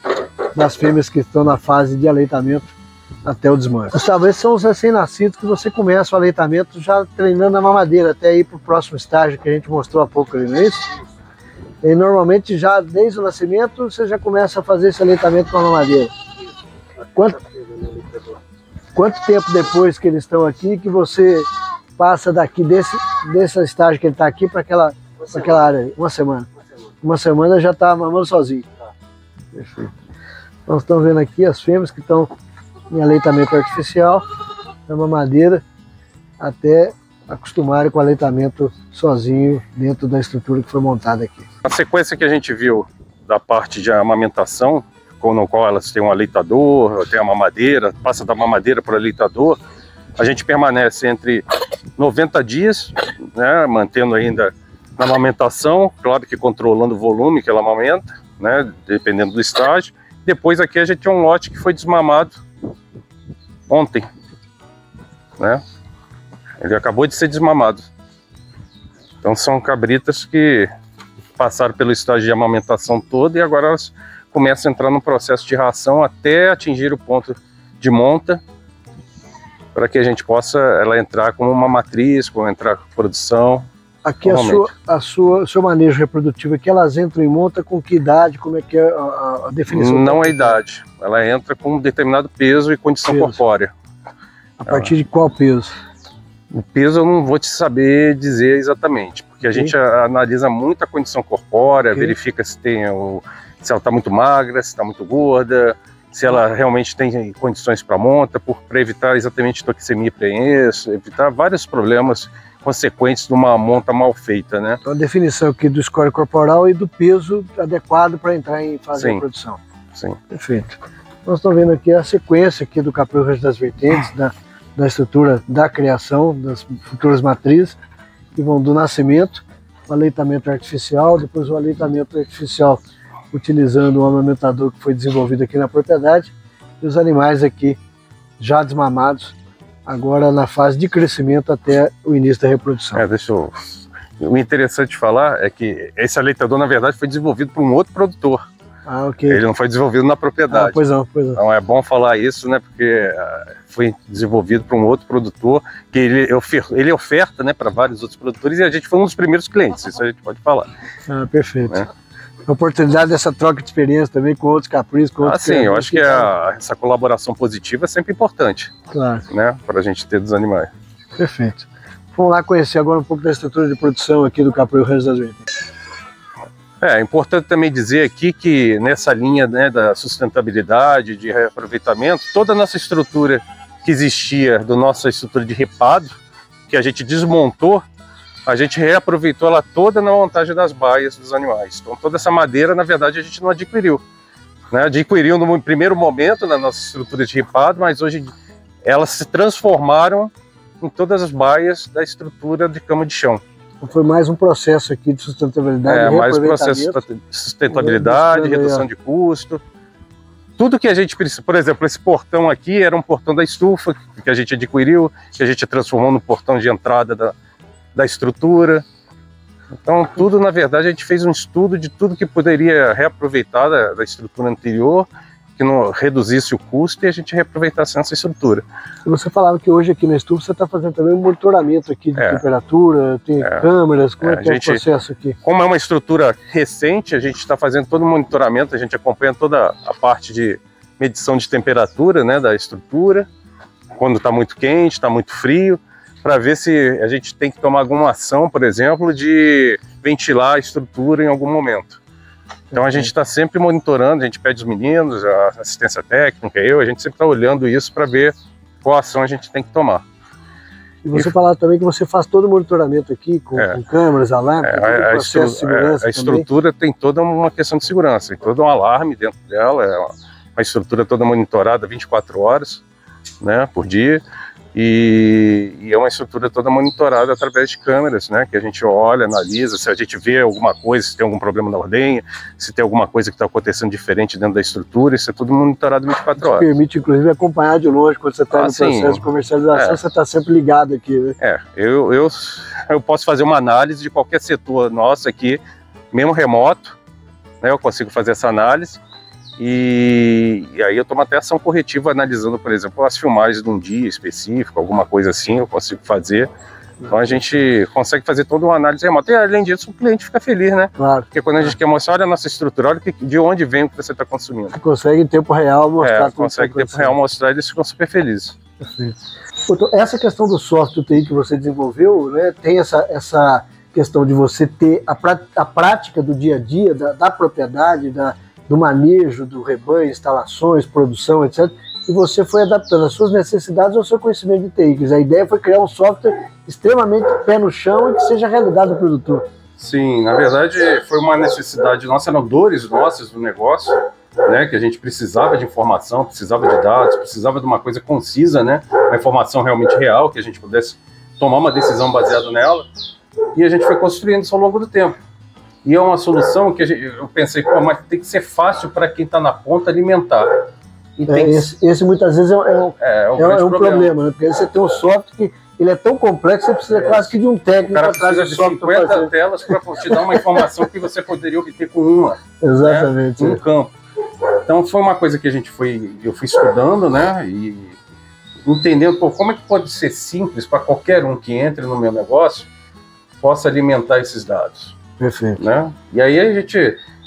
das fêmeas que estão na fase de aleitamento até o desmame. Gustavo, esses são os recém-nascidos que você começa o aleitamento já treinando a mamadeira, até ir para o próximo estágio que a gente mostrou há pouco ali, não é isso? E normalmente já desde o nascimento você já começa a fazer esse aleitamento com a mamadeira. Quanto tempo depois que eles estão aqui que você passa daqui desse estágio que ele está aqui para aquela área? Uma semana. Uma semana já está mamando sozinho. Perfeito. Nós estamos vendo aqui as fêmeas que estão em aleitamento artificial, na mamadeira, até acostumarem com o aleitamento sozinho dentro da estrutura que foi montada aqui.
A sequência que a gente viu da parte de amamentação, no qual elas têm um aleitador, tem a mamadeira, passa da mamadeira para o aleitador, a gente permanece entre 90 dias né, mantendo ainda na amamentação, claro que controlando o volume que ela amamenta, né, dependendo do estágio. Depois aqui a gente tem um lote que foi desmamado ontem, né? Ele acabou de ser desmamado. Então são cabritas que passaram pelo estágio de amamentação todo e agora elas começam a entrar no processo de ração até atingir o ponto de monta, para que a gente possa ela entrar como uma matriz, como entrar com produção.
Aqui o seu manejo reprodutivo aqui, elas entram em monta com que idade, como é que é a definição?
Não é idade, ela entra com um determinado peso e condição corpórea.
A partir de qual peso?
O peso eu não vou te saber dizer exatamente, porque a gente analisa muito a condição corpórea, verifica se tem se ela está muito magra, se está muito gorda, se ela realmente tem condições para monta, para evitar exatamente toxemia e prenhez, evitar vários problemas consequentes de uma monta mal feita, né?
Então a definição aqui do score corporal e do peso adequado para entrar em fase de produção.
Sim.
Perfeito. Nós estamos vendo aqui a sequência aqui do Capril Rancho das Vertentes, da estrutura da criação das futuras matrizes, que vão do nascimento, o aleitamento artificial, depois o aleitamento artificial utilizando o amamentador que foi desenvolvido aqui na propriedade, e os animais aqui já desmamados, agora na fase de crescimento até o início da reprodução.
O interessante de falar é que esse aleitador, na verdade, foi desenvolvido por um outro produtor.
Ah, ok.
Ele não foi desenvolvido na propriedade.
Pois não.
Então é bom falar isso, né? Porque foi desenvolvido por um outro produtor, que ele oferta, né, para vários outros produtores, e a gente foi um dos primeiros clientes, isso a gente pode falar.
Ah, perfeito. A oportunidade dessa troca de experiência também com outros caprichos, com outros...
Sim, eu acho que essa colaboração positiva é sempre importante. Claro. Né, para a gente ter dos animais.
Perfeito. Vamos lá conhecer agora um pouco da estrutura de produção aqui do Capril Rancho das Vertentes.
É importante também dizer aqui que nessa linha, né, da sustentabilidade, de reaproveitamento, toda a nossa estrutura que existia, da nossa estrutura de repado, que a gente desmontou, a gente reaproveitou ela toda na montagem das baias dos animais. Então toda essa madeira, na verdade, a gente não adquiriu. Né? Adquiriu no primeiro momento na nossa estrutura de repado, mas hoje elas se transformaram em todas as baias da estrutura de cama de chão.
Foi mais um processo aqui de sustentabilidade.
Mais um processo de sustentabilidade, redução de custo. Tudo que a gente precisa, por exemplo, esse portão aqui era um portão da estufa que a gente adquiriu, que a gente transformou no portão de entrada da estrutura. Então tudo, na verdade, a gente fez um estudo de tudo que poderia reaproveitar da estrutura anterior, que não reduzisse o custo e a gente reaproveitasse essa estrutura.
E você falava que hoje aqui na estufa você está fazendo também um monitoramento aqui de temperatura, tem câmeras, como é que é o processo aqui?
Como é uma estrutura recente, a gente está fazendo todo o monitoramento, a gente acompanha toda a parte de medição de temperatura, né, da estrutura, quando está muito quente, está muito frio, para ver se a gente tem que tomar alguma ação, por exemplo, de ventilar a estrutura em algum momento. Então a gente está sempre monitorando, a gente pede os meninos, a assistência técnica, a gente sempre está olhando isso para ver qual ação a gente tem que tomar.
E você falava também que você faz todo o monitoramento aqui, com câmeras, alarmes, processo de segurança.
A estrutura tem toda uma questão de segurança, tem todo um alarme dentro dela, é uma estrutura toda monitorada 24 horas, né, por dia. E é uma estrutura toda monitorada através de câmeras, né, que a gente olha, analisa, se a gente vê alguma coisa, se tem algum problema na ordenha, se tem alguma coisa que está acontecendo diferente dentro da estrutura, isso é tudo monitorado 24 horas.
Permite, inclusive, acompanhar de longe quando você está no processo de comercialização, você está sempre ligado aqui, né?
Eu posso fazer uma análise de qualquer setor nosso aqui, mesmo remoto, né, eu consigo fazer essa análise. E aí eu tomo até ação corretiva analisando, por exemplo, as filmagens de um dia específico, alguma coisa assim, eu consigo fazer. Então a gente consegue fazer toda uma análise remota. E além disso, o cliente fica feliz, né?
Claro.
Porque quando a gente quer mostrar, olha a nossa estrutura, olha de onde vem o que você está consumindo. Você
consegue em tempo real mostrar.
Consegue em tempo real mostrar e eles ficam super felizes.
Perfeito. Então, essa questão do software TI que você desenvolveu, né, tem essa questão de você ter a prática do dia a dia, da propriedade, do manejo do rebanho, instalações, produção, etc. E você foi adaptando as suas necessidades ao seu conhecimento de TI. Quer dizer, a ideia foi criar um software extremamente pé no chão e que seja realidade do produtor.
Sim, na verdade foi uma necessidade nossa, eram dores nossas do negócio, né, que a gente precisava de informação, precisava de dados, precisava de uma coisa concisa, né, uma informação realmente real, que a gente pudesse tomar uma decisão baseada nela. E a gente foi construindo isso ao longo do tempo. E é uma solução que eu pensei, pô, mas tem que ser fácil para quem está na ponta alimentar. E
esse muitas vezes é um problema, né? Porque você tem um software que ele é tão complexo que você precisa quase que de um técnico
atrás de 50 telas para te dar uma informação que você poderia obter com uma.
Exatamente.
Né? Um campo. Então foi uma coisa que eu fui estudando, né? E entendendo, pô, como é que pode ser simples para qualquer um que entre no meu negócio possa alimentar esses dados.
Perfeito.
Né? E aí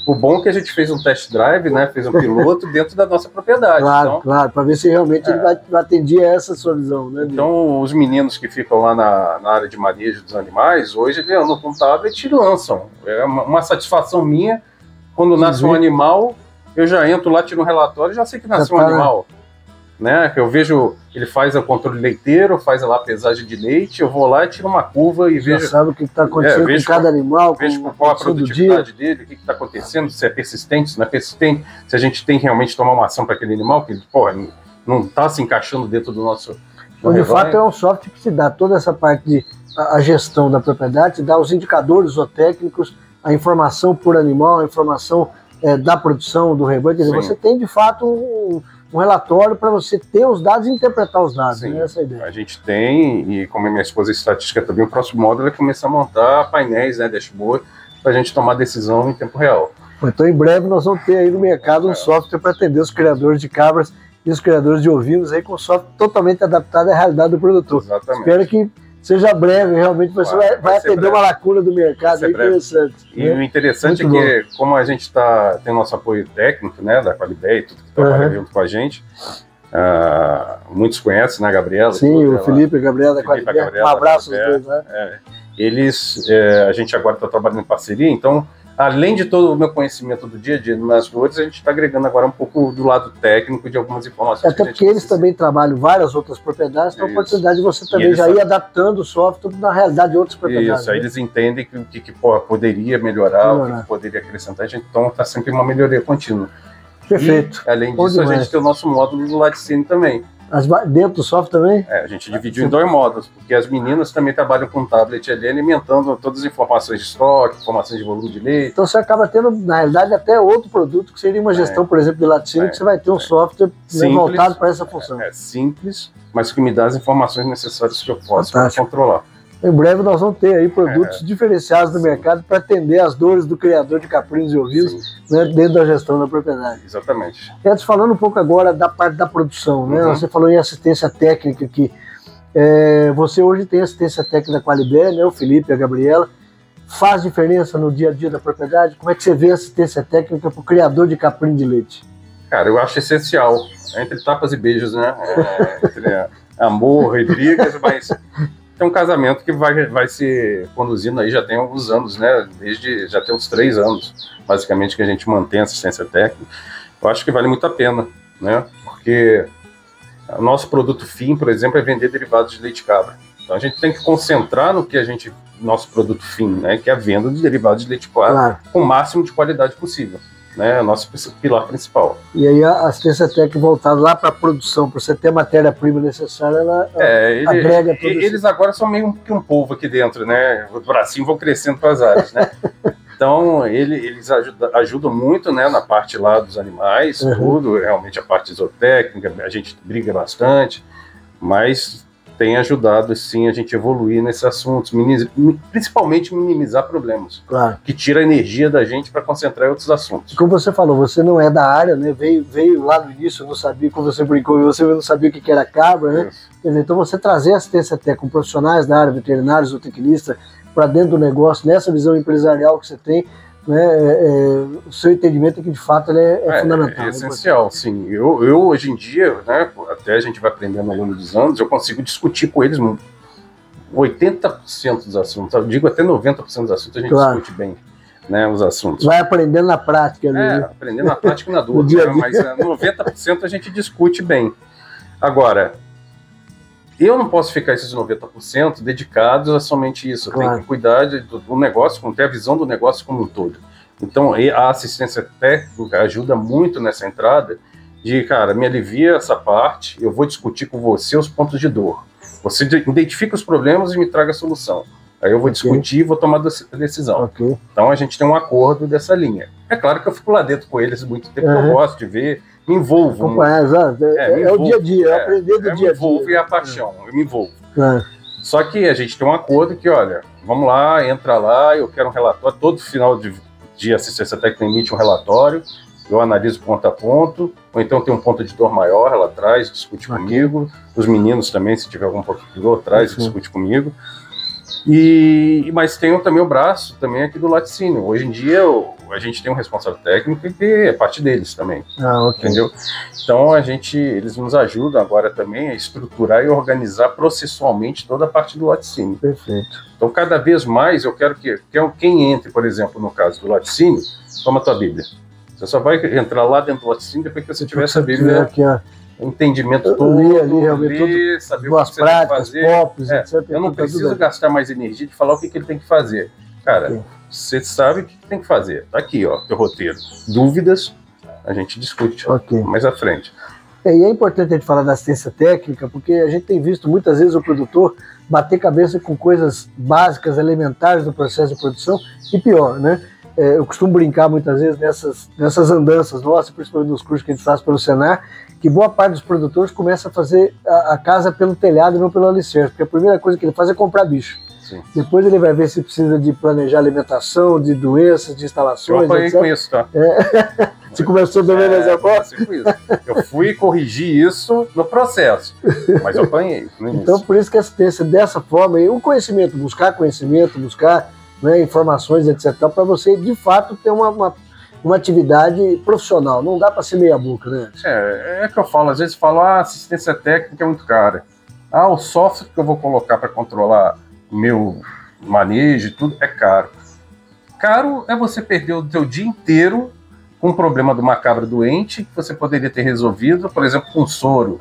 o bom é que a gente fez um test drive, né? Fez um piloto dentro da nossa propriedade.
Claro,
então,
claro, para ver se realmente ele vai atender a essa sua visão. Né,
então, os meninos que ficam lá na área de manejo dos animais, hoje no tablet lançam. É uma satisfação minha, quando nasce um animal, eu já entro lá, tiro um relatório e já sei que nasceu um animal. Né? Eu vejo, ele faz o controle leiteiro, faz lá a pesagem de leite, eu vou lá e tiro uma curva e vejo...
sabe o que está acontecendo com cada animal,
vejo qual a produtividade dele, o que está acontecendo, se é persistente, se não é persistente, se a gente tem que realmente tomar uma ação para aquele animal, que não está se encaixando dentro do nosso...
De fato, é um software que te dá toda essa parte de a gestão da propriedade, te dá os indicadores zootécnicos, a informação por animal, a informação da produção, do rebanho, quer dizer, você tem de fato um relatório para você ter os dados e interpretar os dados. Sim, né? Essa é a ideia.
A gente tem, e como a minha esposa é estatística também, o próximo módulo é começar a montar painéis, né, dashboard, para a gente tomar decisão em tempo real.
Então, em breve, nós vamos ter aí no mercado um software para atender os criadores de cabras e os criadores de ovinos, aí, com software totalmente adaptado à realidade do produtor.
Exatamente.
Espero que seja breve, realmente você vai atender breve. Uma lacuna do mercado aí interessante.
E o interessante é que, como a gente tem o nosso apoio técnico, né, da Qualibé e tudo que trabalha junto com a gente, muitos conhecem, né, a Gabriela?
Sim, o Felipe e a Gabriela da Qualibé. Um abraço aos dois, né?
A gente agora está trabalhando em parceria, então, além de todo o meu conhecimento do dia a dia nas flores, a gente está agregando agora um pouco do lado técnico de algumas informações.
Até porque eles também trabalham várias outras propriedades, então a oportunidade de você também já ir adaptando o software na realidade de outras propriedades.
Isso, aí eles entendem o que poderia melhorar, o que poderia acrescentar, então está sempre uma melhoria contínua.
Perfeito.
E, além disso, a gente tem o nosso módulo do laticínio também.
Dentro do software também?
A gente dividiu em 2 módulos, porque as meninas também trabalham com tablet ali, alimentando todas as informações de estoque, informações de volume de leite.
Então você acaba tendo, na realidade, até outro produto, que seria uma gestão, por exemplo, de laticínio, que você vai ter um software voltado para essa função.
É simples, mas que me dá as informações necessárias que eu posso controlar.
Em breve nós vamos ter aí produtos diferenciados no mercado para atender as dores do criador de caprinos e ovinos, né, dentro da gestão da propriedade.
Exatamente.
Edson, falando um pouco agora da parte da produção, né? Você falou em assistência técnica aqui. Você hoje tem assistência técnica da Qualibé, né? O Felipe e a Gabriela. Faz diferença no dia a dia da propriedade? Como é que você vê a assistência técnica para o criador de caprino de leite?
Cara, eu acho essencial. Entre tapas e beijos, né? Entre amor e brigas, mas... É um casamento que vai se conduzindo aí já tem alguns anos, né? Já tem uns 3 anos, basicamente, que a gente mantém assistência técnica. Eu acho que vale muito a pena, né? Porque o nosso produto fim, por exemplo, é vender derivados de leite cabra. Então a gente tem que concentrar no que nosso produto fim, né? Que é a venda de derivados de leite cabra com o máximo de qualidade possível. Né, nosso pilar principal.
E aí a assistência técnica voltada lá para a produção, para você ter a matéria-prima necessária, ela agrega tudo isso.
Eles agora são meio que um povo aqui dentro, né? O bracinho vão crescendo para as áreas, né? Então, eles ajudam muito, né, na parte lá dos animais, tudo, realmente a parte zootécnica, a gente briga bastante, mas tem ajudado, sim, a gente evoluir nesses assuntos, principalmente minimizar problemas, que tira a energia da gente para concentrar em outros assuntos.
Como você falou, você não é da área, né? Veio lá no início, não sabia, como você brincou, você não sabia o que era cabra, né? Então você trazer assistência até com profissionais da área, veterinários ou tecnistas, para dentro do negócio, nessa visão empresarial que você tem, né, o seu entendimento é que de fato ele é fundamental.
É essencial, sim. Eu hoje em dia, né, até a gente vai aprendendo ao longo dos anos, eu consigo discutir com eles 80% dos assuntos, eu digo até 90% dos assuntos a gente discute bem, né, os assuntos.
Vai aprendendo na prática.
Aprendendo na prática e na dúvida, mas 90% a gente discute bem. Agora, eu não posso ficar esses 90% dedicados a somente isso. Eu tenho que cuidar do negócio, ter a visão do negócio como um todo. Então, a assistência técnica ajuda muito nessa entrada de, cara, me alivia essa parte, eu vou discutir com você os pontos de dor. Você identifica os problemas e me traga a solução. Aí eu vou discutir e vou tomar a decisão. Então a gente tem um acordo dessa linha. É claro que eu fico lá dentro com eles muito tempo, eu gosto de ver, me envolvo.
É o dia a dia, é aprender do dia a dia.
Me envolvo e a paixão, eu me envolvo. Só que a gente tem um acordo que, olha, vamos lá, entra lá, eu quero um relatório, todo final de assistência técnica emite um relatório, eu analiso ponto a ponto, ou então tem um ponto de dor maior, ela traz, discute comigo, os meninos também, se tiver algum ponto de dor, traz e discute comigo. Mas tem também o braço também aqui do laticínio. Hoje em dia a gente tem um responsável técnico que é parte deles também, entendeu? Então eles nos ajudam agora também a estruturar e organizar processualmente toda a parte do laticínio.
Perfeito.
Então cada vez mais eu quero que quem entre, por exemplo, no caso do laticínio, toma a tua Bíblia. Você só vai entrar lá dentro do laticínio depois que você tiver essa Bíblia.
Aqui, ó.
Entendimento todo, saber o que você tem que fazer.
Etc.
Eu não preciso gastar mais energia de falar o que ele tem que fazer. Cara, você sabe o que tem que fazer. Tá aqui, ó, teu roteiro. Dúvidas, a gente discute mais à frente.
E é importante a gente falar da assistência técnica, porque a gente tem visto muitas vezes o produtor bater cabeça com coisas básicas, elementares do processo de produção, e pior, né? Eu costumo brincar muitas vezes nessas andanças nossas, principalmente nos cursos que a gente faz pelo Senar, que boa parte dos produtores começa a fazer a casa pelo telhado e não pelo alicerce, porque a primeira coisa que ele faz é comprar bicho.
Sim.
Depois ele vai ver se precisa de planejar alimentação, de doenças, de instalações,
eu apanhei com isso, tá?
Você começou também nessa época?
Eu fui corrigir isso no processo, mas eu apanhei no início.
Então, por isso que a assistência dessa forma, e o conhecimento, buscar informações, etc., para você, de fato, ter uma atividade profissional. Não dá para ser meia boca, né?
É que eu falo, às vezes falo, assistência técnica é muito cara. O software que eu vou colocar para controlar o meu manejo e tudo é caro. Caro é você perder o seu dia inteiro com um problema de uma cabra doente que você poderia ter resolvido, por exemplo, com soro,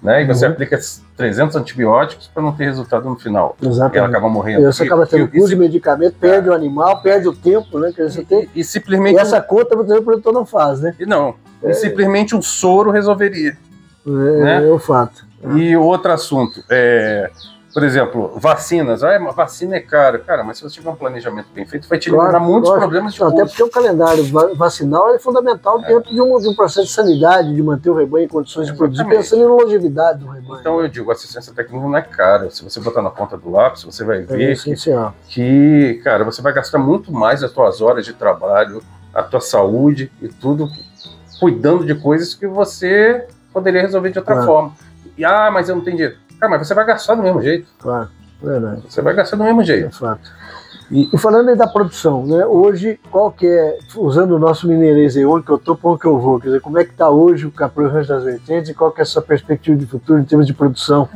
né? E você aplica 300 antibióticos para não ter resultado no final.
Exatamente.
E ela acaba morrendo.
E você acaba tendo custo de medicamento, perde o animal, perde o tempo, né? Que você tem.
E simplesmente...
E essa conta o produtor não faz, né?
E simplesmente um soro resolveria. Né?
É o fato.
E outro assunto, por exemplo, vacinas. Vacina é caro. Cara, mas se você tiver um planejamento bem feito, vai te eliminar muitos problemas de custo.
Até porque o calendário vacinal é fundamental dentro de um processo de sanidade, de manter o rebanho em condições de produzir, pensando em longevidade do rebanho.
Então eu digo, assistência técnica não é cara. Se você botar na ponta do lápis, você vai ver que, cara, você vai gastar muito mais as tuas horas de trabalho, a tua saúde e tudo, cuidando de coisas que você poderia resolver de outra forma. E, mas eu não tenho dinheiro. Cara, mas você vai gastar do mesmo jeito.
Claro, verdade.
Você vai gastar do mesmo jeito.
É fato. E falando aí da produção, né? Hoje, qual que é, usando o nosso mineirês aí, onde que eu tô, para onde que eu vou? Quer dizer, como é que está hoje o Capril Rancho das Vertentes e qual que é a sua perspectiva de futuro em termos de produção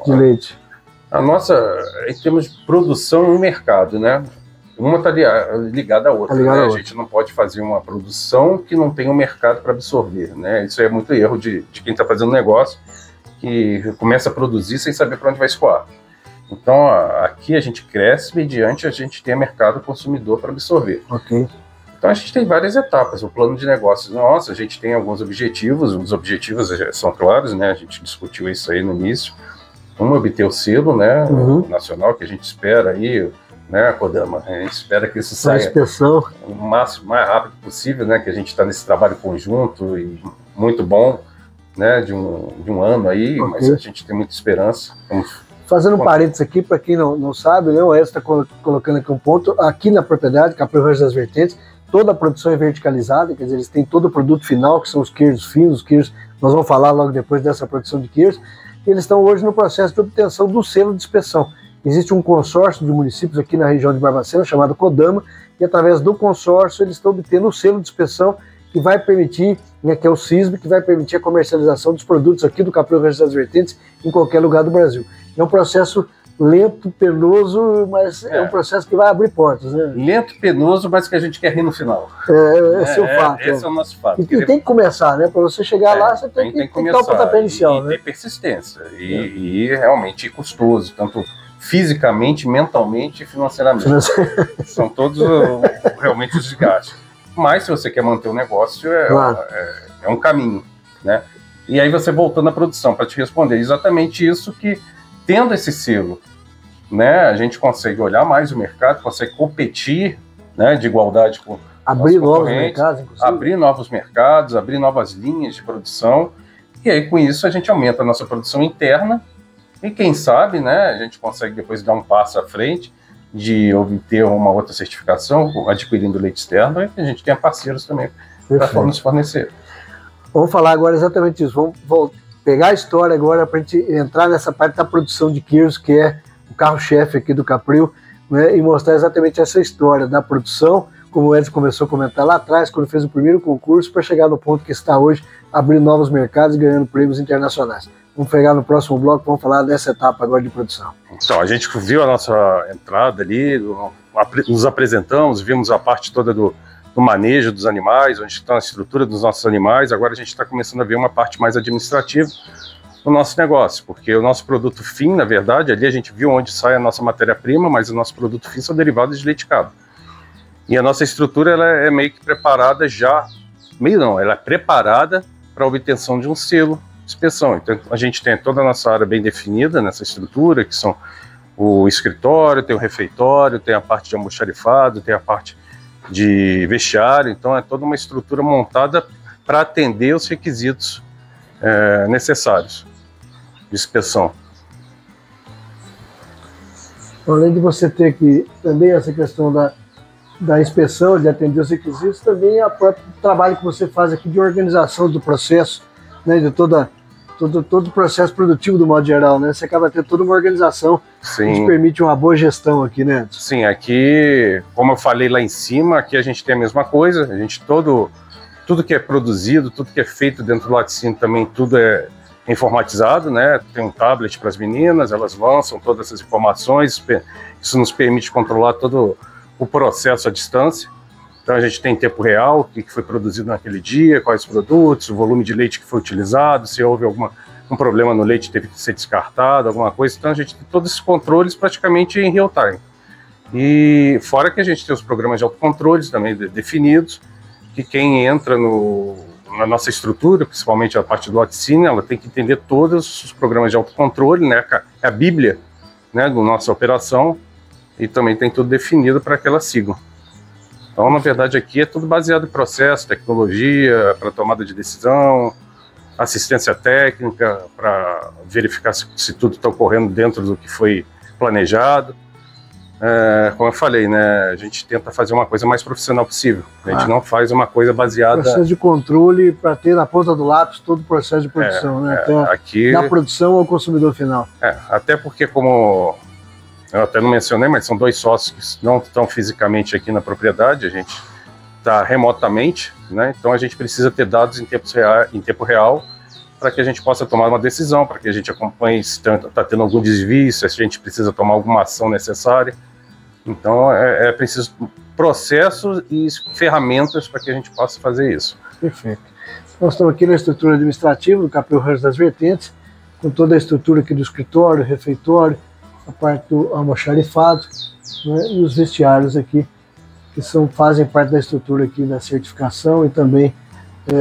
de leite?
A nossa, em termos de produção e mercado, né? Uma está ligada à outra, né? A gente não pode fazer uma produção que não tenha um mercado para absorver, né? Isso é muito erro de quem está fazendo negócio, que começa a produzir sem saber para onde vai escoar. Então, aqui a gente cresce mediante a gente ter mercado consumidor para absorver. Então, a gente tem várias etapas. O plano de negócios nosso, a gente tem alguns objetivos. Os objetivos são claros, né? A gente discutiu isso aí no início. Vamos obter o selo, né, nacional, que a gente espera aí, né, Kodama? A gente espera que isso saia o mais rápido possível, né? Que a gente está nesse trabalho conjunto e muito bom, né, de um ano aí, mas a gente tem muita esperança.
Fazendo um parênteses aqui, para quem não sabe, né, o Edson está colocando aqui um ponto, aqui na propriedade, Capril Rancho das Vertentes, toda a produção é verticalizada, quer dizer, eles têm todo o produto final, que são os queijos finos, os queijos, nós vamos falar logo depois dessa produção de queijos, e eles estão hoje no processo de obtenção do selo de inspeção. Existe um consórcio de municípios aqui na região de Barbacena, chamado Kodama, e através do consórcio eles estão obtendo o selo de inspeção que vai permitir, né, que é o CISB, que vai permitir a comercialização dos produtos aqui do Capril Rancho das Vertentes em qualquer lugar do Brasil. É um processo lento, penoso, mas é um processo que vai abrir portas, né?
Lento, penoso, mas que a gente quer rir no final.
Esse é o fato.
Esse é o nosso fato.
E tem que começar, né? Para você chegar lá, você tem que dar o pontapé inicial.
E ter persistência. E realmente custoso, tanto fisicamente, mentalmente e financeiramente. São todos realmente os desgastes. Mas se você quer manter o negócio, é um caminho, né? E aí você voltando à produção, para te responder, exatamente isso que, tendo esse selo, né, a gente consegue olhar mais o mercado, consegue competir, né, de igualdade com
abrir novos mercados, inclusive.
Abrir novos mercados, abrir novas linhas de produção, e aí com isso a gente aumenta a nossa produção interna, e quem sabe, né, a gente consegue depois dar um passo à frente de obter uma outra certificação, adquirindo leite externo, e que a gente tenha parceiros também para nos fornecer.
Vamos falar agora exatamente isso, vamos pegar a história agora para a gente entrar nessa parte da produção de queijos, que é o carro-chefe aqui do Capril, né, e mostrar exatamente essa história da produção, como o Edson começou a comentar lá atrás, quando fez o primeiro concurso, para chegar no ponto que está hoje, abrindo novos mercados e ganhando prêmios internacionais. Vamos pegar no próximo bloco, vamos falar dessa etapa agora de produção.
Então, a gente viu a nossa entrada ali, nos apresentamos, vimos a parte toda do manejo dos animais, onde está a estrutura dos nossos animais. Agora a gente está começando a ver uma parte mais administrativa do nosso negócio, porque o nosso produto fim, na verdade, ali a gente viu onde sai a nossa matéria-prima, mas o nosso produto fim são derivados de leite cabra. E a nossa estrutura ela é meio que preparada já, ela é preparada para a obtenção de um selo de inspeção. Então a gente tem toda a nossa área bem definida nessa estrutura, que são o escritório, tem o refeitório, tem a parte de almoxarifado, tem a parte de vestiário, então é toda uma estrutura montada para atender os requisitos necessários de inspeção.
Além de você ter que também essa questão da inspeção, de atender os requisitos, também o próprio trabalho que você faz aqui de organização do processo, né, de todo o processo produtivo do modo geral, né? Você acaba tendo toda uma organização. Sim. Que te permite uma boa gestão aqui, né?
Sim, aqui, como eu falei lá em cima, aqui a gente tem a mesma coisa, a gente tudo que é produzido, tudo que é feito dentro do laticínio também, tudo é informatizado, né? Tem um tablet para as meninas, elas lançam todas essas informações, isso nos permite controlar todo o processo à distância. Então a gente tem em tempo real o que foi produzido naquele dia, quais produtos, o volume de leite que foi utilizado, se houve um problema no leite teve que ser descartado, alguma coisa. Então a gente tem todos esses controles praticamente em real time. E fora que a gente tem os programas de autocontroles também definidos, que quem entra na nossa estrutura, principalmente a parte do laticínio, ela tem que entender todos os programas de autocontrole, né? É a bíblia, né, da nossa operação, e também tem tudo definido para que elas sigam. Então, na verdade, aqui é tudo baseado em processo, tecnologia, para tomada de decisão, assistência técnica, para verificar se tudo está ocorrendo dentro do que foi planejado. Como eu falei, né, a gente tenta fazer uma coisa mais profissional possível. A gente não faz uma coisa baseada...
Processo de controle para ter na ponta do lápis todo o processo de produção, né?
Aqui...
Da produção ao consumidor final.
Até porque, como eu até não mencionei, mas são dois sócios que não estão fisicamente aqui na propriedade, a gente está remotamente, né? Então a gente precisa ter dados em tempo real para que a gente possa tomar uma decisão, para que a gente acompanhe se está tendo algum desvio, se a gente precisa tomar alguma ação necessária. Então é preciso processos e ferramentas para que a gente possa fazer isso.
Perfeito. Nós estamos aqui na estrutura administrativa do Capril Rancho das Vertentes, com toda a estrutura aqui do escritório, refeitório, a parte do almoxarifado, né, e os vestiários aqui, que fazem parte da estrutura aqui da certificação e também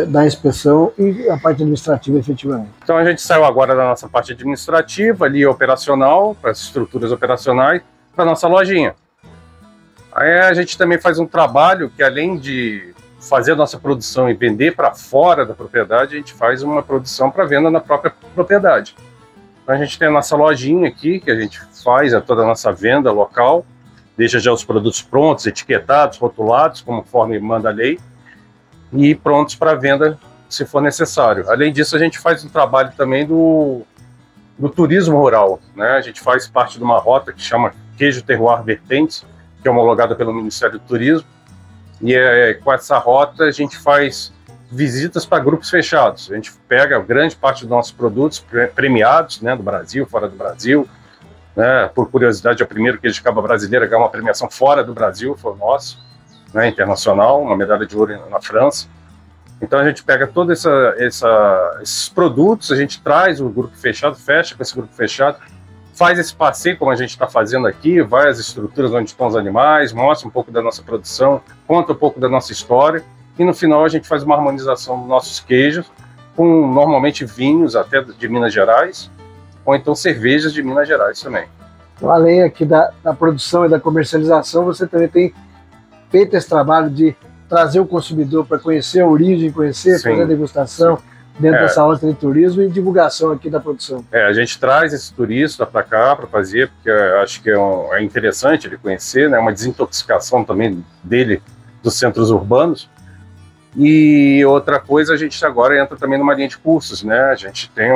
da inspeção e a parte administrativa efetivamente.
Então a gente saiu agora da nossa parte administrativa, ali operacional, para as estruturas operacionais, para a nossa lojinha. Aí a gente também faz um trabalho que, além de fazer a nossa produção e vender para fora da propriedade, a gente faz uma produção para venda na própria propriedade. Então a gente tem a nossa lojinha aqui, que a gente faz toda a nossa venda local, deixa já os produtos prontos, etiquetados, rotulados, conforme manda a lei, e prontos para venda se for necessário. Além disso, a gente faz um trabalho também do turismo rural, né? A gente faz parte de uma rota que chama Queijo Terroir Vertentes, que é homologada pelo Ministério do Turismo, e com essa rota a gente faz visitas para grupos fechados. A gente pega grande parte dos nossos produtos premiados, né, do Brasil, fora do Brasil, né? Por curiosidade, é o primeiro queijo de cabra brasileiro a ganhar uma premiação fora do Brasil, foi o nosso, né, internacional, uma medalha de ouro na França. Então a gente pega todos esses produtos, a gente traz o grupo fechado, fecha com esse grupo fechado, faz esse passeio como a gente está fazendo aqui, vai às estruturas onde estão os animais, mostra um pouco da nossa produção, conta um pouco da nossa história, e no final a gente faz uma harmonização dos nossos queijos, com normalmente vinhos até de Minas Gerais, ou então cervejas de Minas Gerais também.
Então, além aqui da produção e da comercialização, você também tem feito esse trabalho de trazer o consumidor para conhecer a origem, conhecer, fazer a degustação dentro dessa rota de turismo e divulgação aqui da produção.
A gente traz esse turista para cá para fazer, porque acho que é interessante ele conhecer, né? Uma desintoxicação também dele dos centros urbanos. E outra coisa, a gente agora entra também numa linha de cursos, né? A gente tem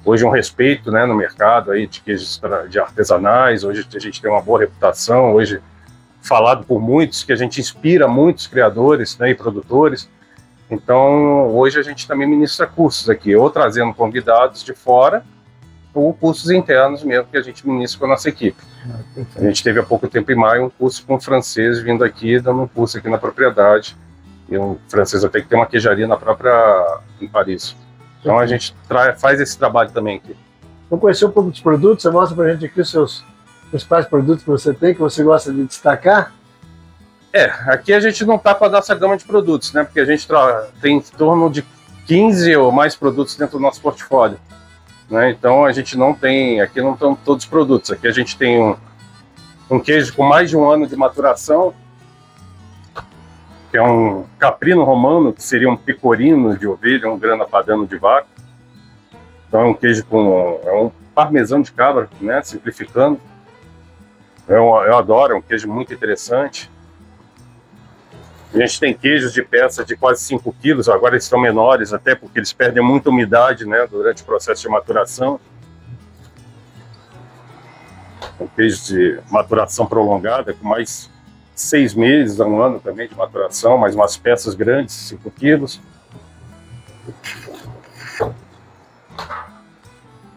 hoje um respeito, né, no mercado aí de queijos de artesanais. Hoje a gente tem uma boa reputação, hoje falado por muitos, que a gente inspira muitos criadores, né, e produtores. Então, hoje a gente também ministra cursos aqui, ou trazendo convidados de fora, ou cursos internos mesmo, que a gente ministra com a nossa equipe. A gente teve há pouco tempo, em maio, um curso com um francês vindo aqui, dando um curso aqui na propriedade. E um francês até que tem uma queijaria em Paris. Então a gente faz esse trabalho também aqui.
Vamos conhecer um pouco dos produtos, você mostra pra gente aqui os seus principais produtos que você tem, que você gosta de destacar?
Aqui a gente não está com a nossa gama de produtos, né? Porque a gente tem em torno de 15 ou mais produtos dentro do nosso portfólio, né? Então a gente não tem, aqui não estão todos os produtos. Aqui a gente tem um queijo com mais de 1 ano de maturação, que é um caprino romano, que seria um pecorino de ovelha, um grana padano de vaca. Então é um queijo é um parmesão de cabra, né? Simplificando. Eu adoro, é um queijo muito interessante. A gente tem queijos de peça de quase 5 quilos, agora eles estão menores, até porque eles perdem muita umidade, né, durante o processo de maturação. Um queijo de maturação prolongada, com mais 6 meses a 1 ano também de maturação, mais umas peças grandes, 5 quilos.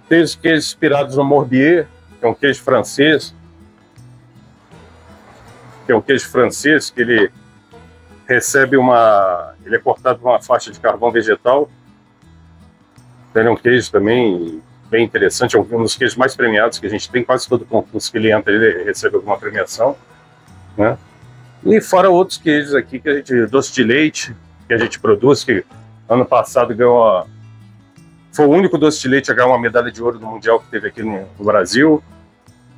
Queijos inspirados no Morbier, que é um queijo francês. Que é um queijo francês que ele recebe ele é cortado com uma faixa de carvão vegetal. Ele é um queijo também bem interessante, é um dos queijos mais premiados que a gente tem. Quase todo concurso que ele entra, ele recebe alguma premiação, né? E fora outros queijos aqui, que a gente, doce de leite, que a gente produz, que ano passado foi o único doce de leite a ganhar uma medalha de ouro do Mundial que teve aqui no Brasil,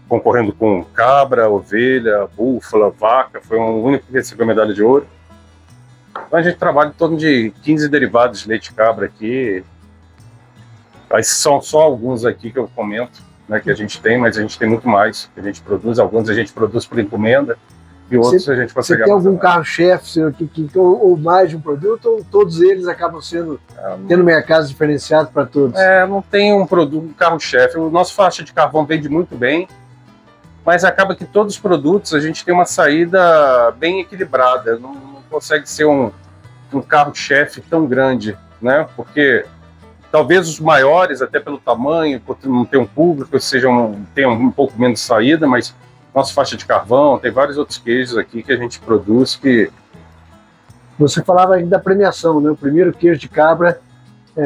concorrendo com cabra, ovelha, búfala, vaca. Foi o único que recebeu a medalha de ouro. Então a gente trabalha em torno de 15 derivados de leite de cabra aqui. Esses são só alguns aqui que eu comento, né, que a gente tem, mas a gente tem muito mais que a gente produz. Alguns a gente produz por encomenda e outros a gente consegue.
Você tem algum carro-chefe ou mais de um produto, ou todos eles acabam tendo mercados diferenciados para todos?
Não tem um carro-chefe. O nosso faixa de carvão vende muito bem, mas acaba que todos os produtos a gente tem uma saída bem equilibrada. Não consegue ser um carro-chefe tão grande, né? Porque talvez os maiores, até pelo tamanho, por não ter um público, tenham um pouco menos de saída, mas nossa faixa de carvão, tem vários outros queijos aqui que a gente produz que...
Você falava aí da premiação, né? O primeiro queijo de cabra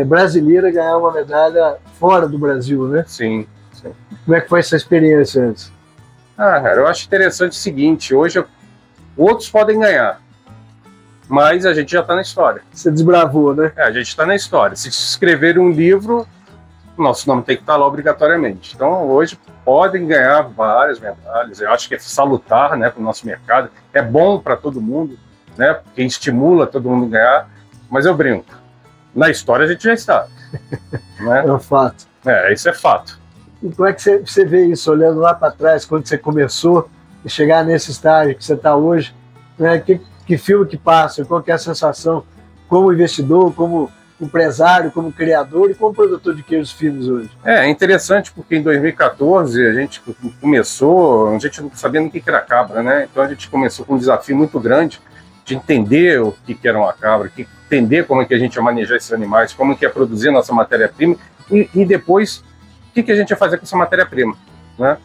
brasileiro a ganhar uma medalha fora do Brasil, né?
Sim.
Como é que foi essa experiência antes?
Cara, eu acho interessante o seguinte, hoje outros podem ganhar, mas a gente já está na história.
Você desbravou, né?
A gente está na história. Se escrever um livro, nosso nome tem que estar lá obrigatoriamente. Então, hoje, podem ganhar várias medalhas. Eu acho que é salutar, né, para o nosso mercado. É bom para todo mundo, né, porque estimula todo mundo a ganhar. Mas eu brinco. Na história, a gente já está. Né?
É um fato.
Isso é fato.
E como é que você vê isso, olhando lá para trás, quando você começou, e chegar nesse estágio que você está hoje, né? Que filme que passa, qual que é a sensação como investidor, como empresário, como criador e como produtor de queijos finos hoje?
É interessante porque em 2014 a gente começou, a gente não sabia nem o que era cabra, né? Então a gente começou com um desafio muito grande de entender o que era uma cabra, entender como é que a gente ia manejar esses animais, como é que ia produzir a nossa matéria-prima e depois o que a gente ia fazer com essa matéria-prima, né?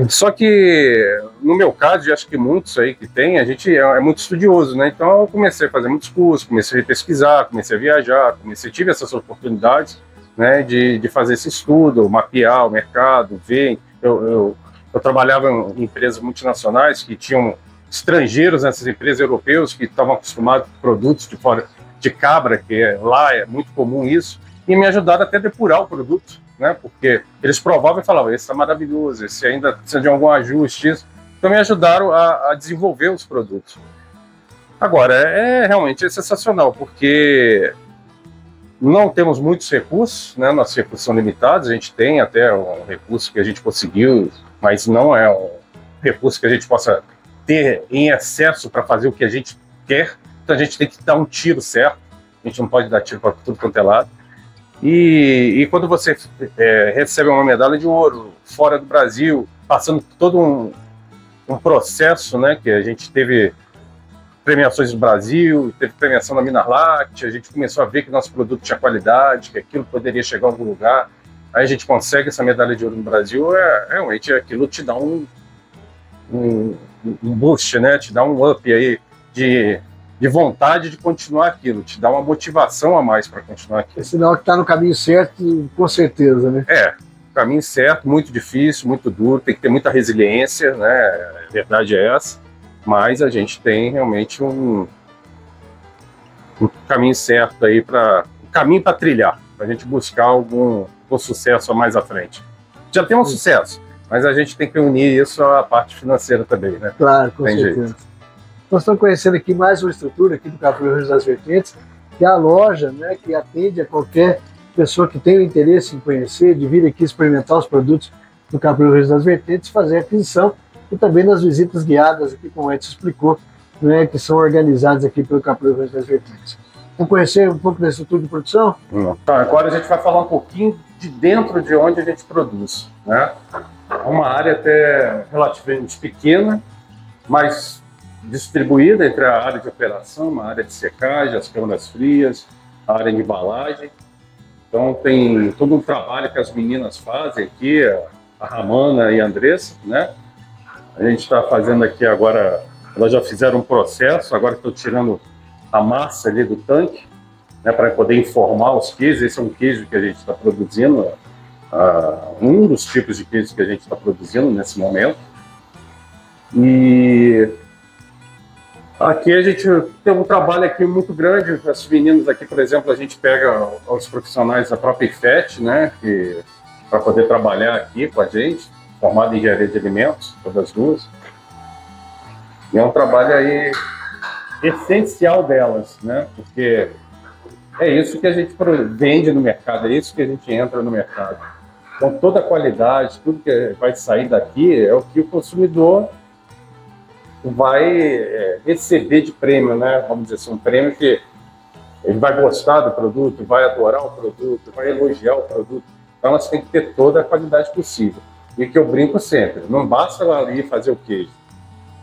Só que, no meu caso, e acho que muitos aí que tem, a gente é muito estudioso, né? Então eu comecei a fazer muitos cursos, comecei a pesquisar, comecei a viajar, tive essas oportunidades, né, de fazer esse estudo, mapear o mercado, ver. Eu trabalhava em empresas multinacionais que tinham estrangeiros nessas empresas europeus que estavam acostumados com produtos de cabra, que lá é muito comum isso, e me ajudaram até a depurar o produto, né? Porque eles provavam e falavam, esse está maravilhoso, esse ainda precisa de algum ajuste, isso. Então me ajudaram a desenvolver os produtos. Agora, realmente sensacional, porque não temos muitos recursos, né? Nossos recursos são limitados, a gente tem até um recurso que a gente conseguiu, mas não é um recurso que a gente possa ter em excesso para fazer o que a gente quer, então a gente tem que dar um tiro certo, a gente não pode dar tiro para tudo quanto é lado. E quando você recebe uma medalha de ouro fora do Brasil, passando todo um processo, né, que a gente teve premiações no Brasil, teve premiação na Minarlac, a gente começou a ver que nosso produto tinha qualidade, que aquilo poderia chegar a algum lugar, aí a gente consegue essa medalha de ouro no Brasil, realmente aquilo te dá um boost, né, te dá um up aí de vontade de continuar aquilo, te dá uma motivação a mais para continuar aquilo.
É sinal que está no caminho certo, com certeza, né?
Caminho certo, muito difícil, muito duro, tem que ter muita resiliência, né, a verdade é essa. Mas a gente tem realmente um caminho certo aí, um caminho para trilhar, para a gente buscar algum sucesso mais à frente. Já tem um sucesso, mas a gente tem que unir isso à parte financeira também, né?
Claro, com
tem
certeza.
Jeito.
Nós estamos conhecendo aqui mais uma estrutura aqui do Capri Rancho das Vertentes, que é a loja, né, que atende a qualquer pessoa que tenha interesse em conhecer, de vir aqui experimentar os produtos do Capri Rancho das Vertentes, fazer a aquisição, e também nas visitas guiadas, aqui, como o Edson explicou, né, que são organizadas aqui pelo Capri Rancho das Vertentes. Vamos conhecer um pouco da estrutura de produção?
Tá, agora a gente vai falar um pouquinho de dentro de onde a gente produz, né? É uma área até relativamente pequena, mas distribuída entre a área de operação, a área de secagem, as câmaras frias, a área de embalagem. Então tem todo um trabalho que as meninas fazem aqui, a Ramana e a Andressa, né? A gente está fazendo aqui agora, elas já fizeram um processo, agora estou tirando a massa ali do tanque, né, para poder informar os queijos. Esse é um queijo que a gente está produzindo, um dos tipos de queijo que a gente está produzindo nesse momento. E aqui a gente tem um trabalho aqui muito grande. As meninas aqui, por exemplo, a gente pega os profissionais da própria IFET, né, para poder trabalhar aqui com a gente, formado em engenharia de alimentos, todas duas. E é um trabalho aí essencial delas, né? Porque é isso que a gente vende no mercado, é isso que a gente entra no mercado. Então toda a qualidade, tudo que vai sair daqui é o que o consumidor vai receber de prêmio, né? Vamos dizer assim, um prêmio que ele vai gostar do produto, vai adorar o produto, vai elogiar o produto. Então elas têm que ter toda a qualidade possível. E que eu brinco sempre, não basta ela ali fazer o queijo,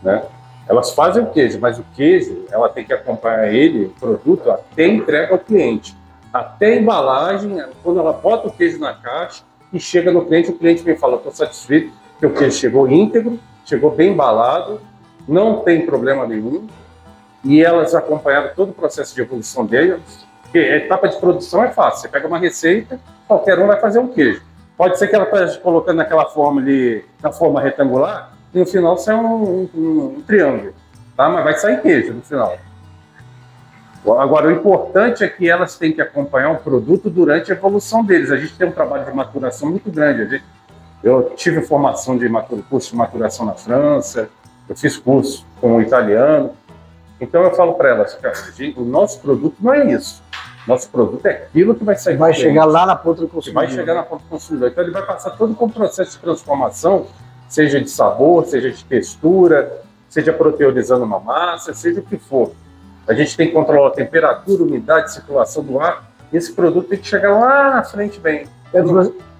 né? Elas fazem o queijo, mas o queijo, ela tem que acompanhar ele, o produto, até entrega ao cliente. Até a embalagem, quando ela bota o queijo na caixa e chega no cliente, o cliente me fala, estou satisfeito que o queijo chegou íntegro, chegou bem embalado, não tem problema nenhum, e elas acompanharam todo o processo de evolução deles, porque a etapa de produção é fácil, você pega uma receita, qualquer um vai fazer um queijo. Pode ser que ela esteja colocando naquela forma ali, na forma retangular, e no final sai um triângulo, tá? Mas vai sair queijo no final. Agora, o importante é que elas têm que acompanhar o produto durante a evolução deles. A gente tem um trabalho de maturação muito grande. Eu tive formação curso de maturação na França, eu fiz curso com o italiano. Então eu falo para elas, cara, o nosso produto não é isso. Nosso produto é aquilo que vai sair.
Vai chegar lá na ponta do consumidor.
Vai chegar na ponta do consumidor. Então ele vai passar todo o processo de transformação, seja de sabor, seja de textura, seja proteinizando uma massa, seja o que for. A gente tem que controlar a temperatura, umidade, circulação do ar. E esse produto tem que chegar lá na frente bem.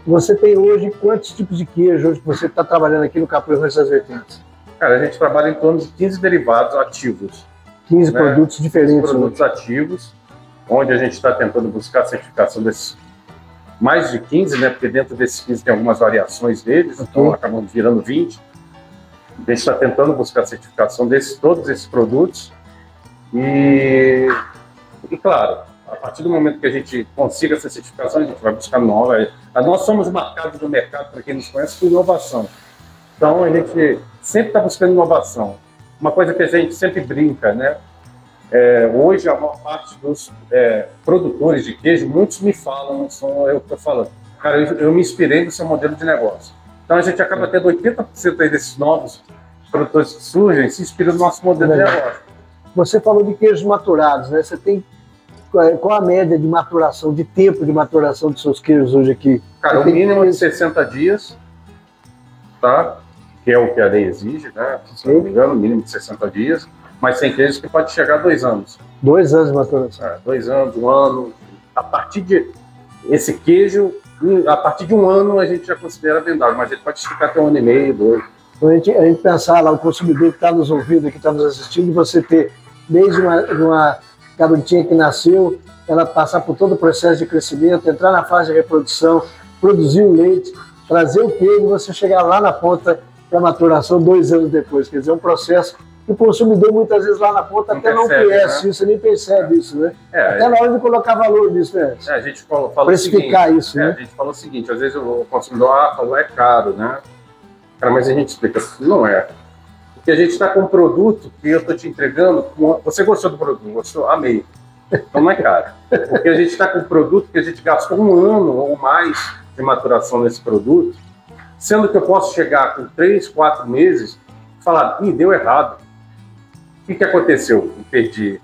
Você tem hoje quantos tipos de queijo hoje que você está trabalhando aqui no Capri Rancho das Vertentes?
Cara, a gente trabalha em torno de 15 derivados ativos.
15 produtos diferentes.
15 produtos ativos, onde a gente está tentando buscar a certificação desses mais de 15, né? Porque dentro desses 15 tem algumas variações deles, então acabam virando 20. A gente está tentando buscar a certificação de todos esses produtos. E claro, a partir do momento que a gente consiga essa certificação, a gente vai buscar nova. Nós somos marcados no mercado, para quem nos conhece, por inovação. Então a gente sempre está buscando inovação. Uma coisa que a gente sempre brinca, né? Hoje a maior parte dos produtores de queijo, muitos me falam, não sou eu que estou falando, Cara, eu me inspirei no seu modelo de negócio. Então a gente acaba tendo 80% aí desses novos produtores que surgem se inspiram no nosso modelo de negócio.
Você falou de queijos maturados, né? Você tem qual a média de maturação, de tempo de maturação dos seus queijos hoje aqui?
Cara, o mínimo de 60 dias, tá? Que é o que a lei exige, né? Se não me engano, o mínimo de 60 dias, mas tem queijos que pode chegar a 2 anos.
2 anos de maturação.
2 anos, 1 ano. A partir de esse queijo, a partir de 1 ano a gente já considera vendável, mas ele pode esticar até 1 ano e meio, 2.
Então a gente pensar lá, o consumidor que está nos ouvindo, que está nos assistindo, você ter desde uma garotinha que nasceu, ela passar por todo o processo de crescimento, entrar na fase de reprodução, produzir o leite, trazer o queijo, você chegar lá na ponta para maturação 2 anos depois. Quer dizer, é um processo que o consumidor muitas vezes lá na ponta até não conhece, né? Isso, nem percebe isso, né? Até na hora de colocar valor nisso, né?
A gente fala
precificar
o seguinte,
isso, né?
A gente fala o seguinte, às vezes o consumidor falou é caro, né? Cara, mas a gente explica, não é. Porque a gente está com um produto que eu estou te entregando, você gostou do produto? Gostou? Amei. Então não é caro. Porque a gente está com um produto que a gente gastou 1 ano ou mais de maturação nesse produto, sendo que eu posso chegar com 3, 4 meses e falar, deu errado. O que aconteceu? Eu perdi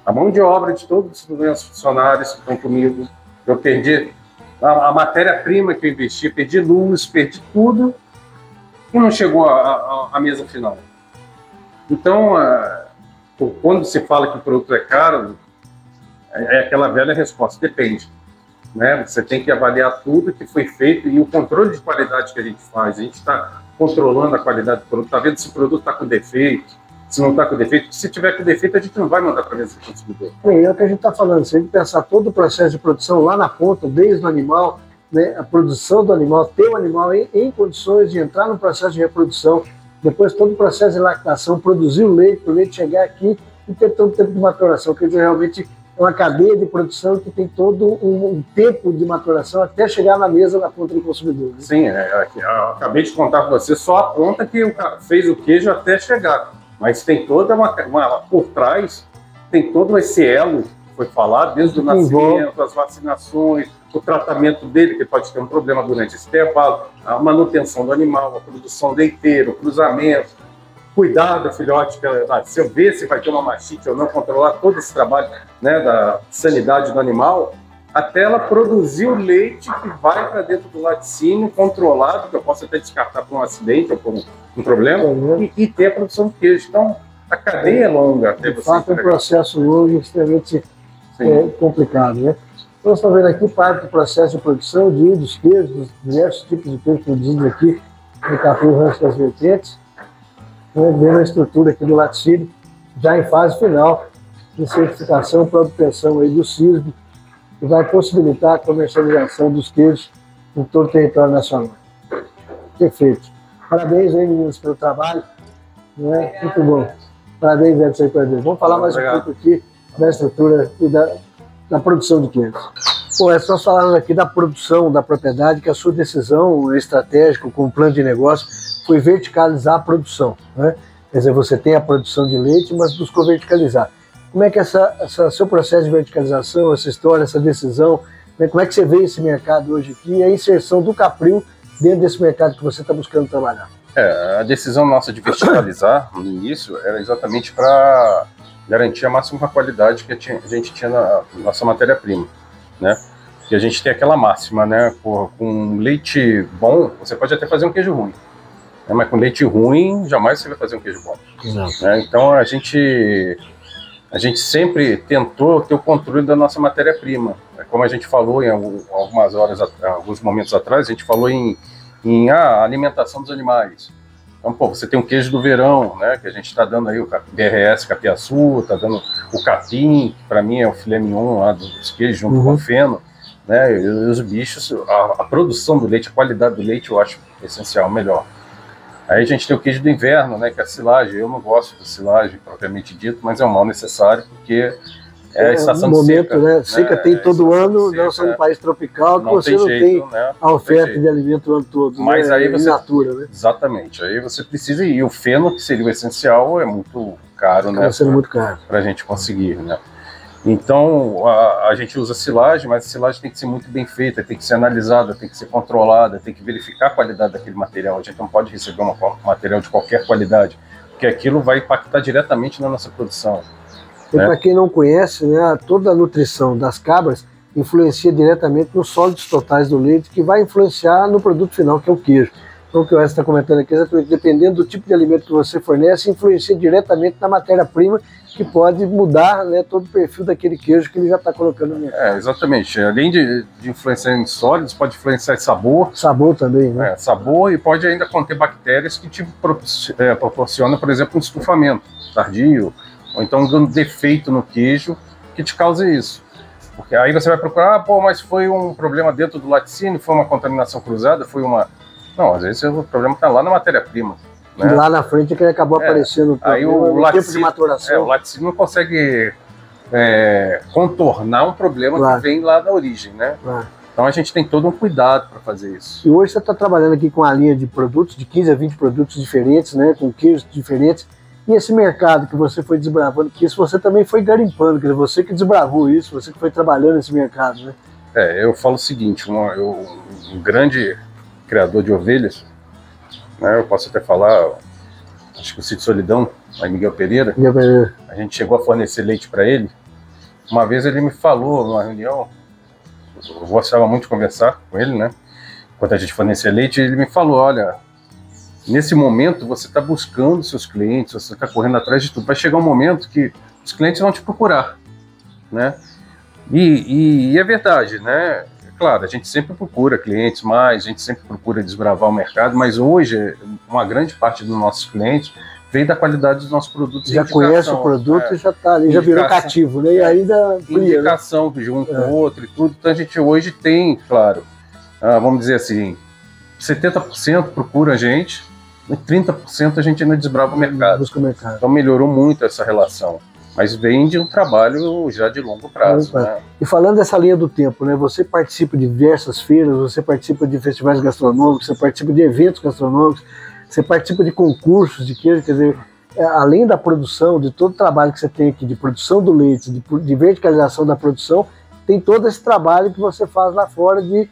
a mão de obra de todos os meus funcionários que estão comigo, eu perdi a matéria-prima que eu investi, perdi luz, perdi tudo, e não chegou à mesa final. Então, quando se fala que o produto é caro, é aquela velha resposta, depende. Né? Você tem que avaliar tudo que foi feito e o controle de qualidade que a gente faz. A gente está controlando a qualidade do produto, está vendo se o produto está com defeito, se não está com defeito. Se tiver com defeito, a gente não vai mandar para a mesa do consumidor.
É o que a gente está falando, se a gente pensar todo o processo de produção lá na ponta, desde o animal, né, a produção do animal, ter o animal em condições de entrar no processo de reprodução, depois todo o processo de lactação, produzir o leite, para o leite chegar aqui e ter todo o tempo de maturação, quer dizer, realmente é uma cadeia de produção que tem todo um tempo de maturação até chegar na mesa da ponta do consumidor. Né?
Sim, eu acabei de contar para você só a ponta que fez o queijo até chegar, mas tem toda por trás, tem todo esse elo que foi falado, desde o nascimento, as vacinações, o tratamento dele, que pode ter um problema durante esse intervalo, a manutenção do animal, a produção leiteira, o cruzamento, cuidar do filhote, se eu ver se vai ter uma mastite ou não, controlar todo esse trabalho, né, da sanidade do animal, até ela produzir o leite que vai para dentro do laticínio, controlado, que eu posso até descartar por um acidente ou por um problema, e ter a produção de queijo. Então, a cadeia é longa. Até
de fato, é um processo longo e extremamente complicado, né? Nós estamos vendo aqui parte do processo de produção dos queijos, dos diversos tipos de queijos produzidos aqui no Capri Rancho das Vertentes, vendo a estrutura aqui do laticínio, já em fase final de certificação para obtenção aí do CISB, que vai possibilitar a comercialização dos queijos em todo o território nacional. Perfeito. Parabéns aí, meninos, pelo trabalho. Né? Muito bom. Parabéns, Edson, para Deus. Vamos falar mais um pouco aqui da estrutura e da produção de queijos. Bom, nós falamos aqui da produção da propriedade, que a sua decisão estratégica com o plano de negócio foi verticalizar a produção. Né? Quer dizer, você tem a produção de leite, mas buscou verticalizar. Como é que seu processo de verticalização, essa história, essa decisão, né? Como é que você vê esse mercado hoje aqui e a inserção do Capril dentro desse mercado que você está buscando trabalhar?
A decisão nossa de verticalizar no início era exatamente para garantir a máxima qualidade que a gente tinha na nossa matéria-prima, né? Que a gente tem aquela máxima, né? Com leite bom, você pode até fazer um queijo ruim, né? Mas com leite ruim, jamais você vai fazer um queijo bom. Né? Então a gente sempre tentou ter o controle da nossa matéria-prima. Como a gente falou em alguns momentos atrás, a gente falou em alimentação dos animais. Então, você tem um queijo do verão, né, que a gente está dando aí o BRS Capiaçu, está dando o capim, que para mim é o filé mignon lá dos queijos junto com o feno, né, e os bichos, a produção do leite, a qualidade do leite eu acho essencial, melhor. Aí a gente tem o queijo do inverno, né, que é a silagem. Eu não gosto de silagem propriamente dito, mas é um mal necessário, porque é a estação de seca.
Né? Seca tem todo ano, não só no país tropical, que você não tem a oferta de alimento o ano todo.
Mas aí você...
natura, né?
Exatamente. Aí você precisa ir. E o feno, que seria o essencial, é muito caro, né?
Sendo muito caro.
Para a gente conseguir, né? Então, a gente usa silagem, mas a silagem tem que ser muito bem feita, tem que ser analisada, tem que ser controlada, tem que verificar a qualidade daquele material. A gente não pode receber um material de qualquer qualidade, porque aquilo vai impactar diretamente na nossa produção.
E para quem não conhece, né, toda a nutrição das cabras influencia diretamente nos sólidos totais do leite, que vai influenciar no produto final, que é o queijo. Então, o que o Edson está comentando aqui, exatamente, dependendo do tipo de alimento que você fornece, influencia diretamente na matéria-prima, que pode mudar, né, todo o perfil daquele queijo que ele já está colocando no mercado.
Exatamente. Além de influenciar em sólidos, pode influenciar em sabor.
Sabor também, né?
Sabor, e pode ainda conter bactérias que te proporcionam, por exemplo, um estufamento tardio, ou então um defeito no queijo que te causa isso. Porque aí você vai procurar, mas foi um problema dentro do laticínio, foi uma contaminação cruzada, foi uma... Não, às vezes o problema está lá na matéria-prima. Né?
Lá na frente é que ele acabou aparecendo
aí o
tempo de maturação.
O laticínio não consegue contornar um problema que vem lá da origem, né? Então a gente tem todo um cuidado para fazer isso.
E hoje você está trabalhando aqui com a linha de produtos, de 15 a 20 produtos diferentes, né? Com queijos diferentes. E esse mercado que você foi desbravando, que isso você também foi garimpando, quer dizer, você que desbravou isso, você que foi trabalhando nesse mercado, né?
Eu falo o seguinte, um grande criador de ovelhas, né, eu posso até falar, acho que o Sítio Solidão, aí Miguel Pereira, a gente chegou a fornecer leite para ele. Uma vez ele me falou numa reunião, eu gostava muito de conversar com ele, né? Enquanto a gente fornecia leite, ele me falou, olha, nesse momento você está buscando seus clientes, você está correndo atrás de tudo, vai chegar um momento que os clientes vão te procurar, né? E é verdade, né? Claro, a gente sempre procura clientes mais, a gente sempre procura desbravar o mercado, mas hoje uma grande parte dos nossos clientes vem da qualidade dos nossos produtos.
Já conhece o produto e já está ali, já virou cativo, né? E ainda
indicação de um com o outro e tudo. Então a gente hoje tem, claro, vamos dizer assim, 70% procura a gente e 30% a gente ainda desbrava o mercado.
Busca o mercado.
Então melhorou muito essa relação. Mas vem de um trabalho já de longo prazo. Né?
E falando dessa linha do tempo, né, você participa de diversas feiras, você participa de festivais gastronômicos, você participa de eventos gastronômicos, você participa de concursos de queijo, quer dizer, além da produção, de todo o trabalho que você tem aqui, de produção do leite, de verticalização da produção, tem todo esse trabalho que você faz lá fora de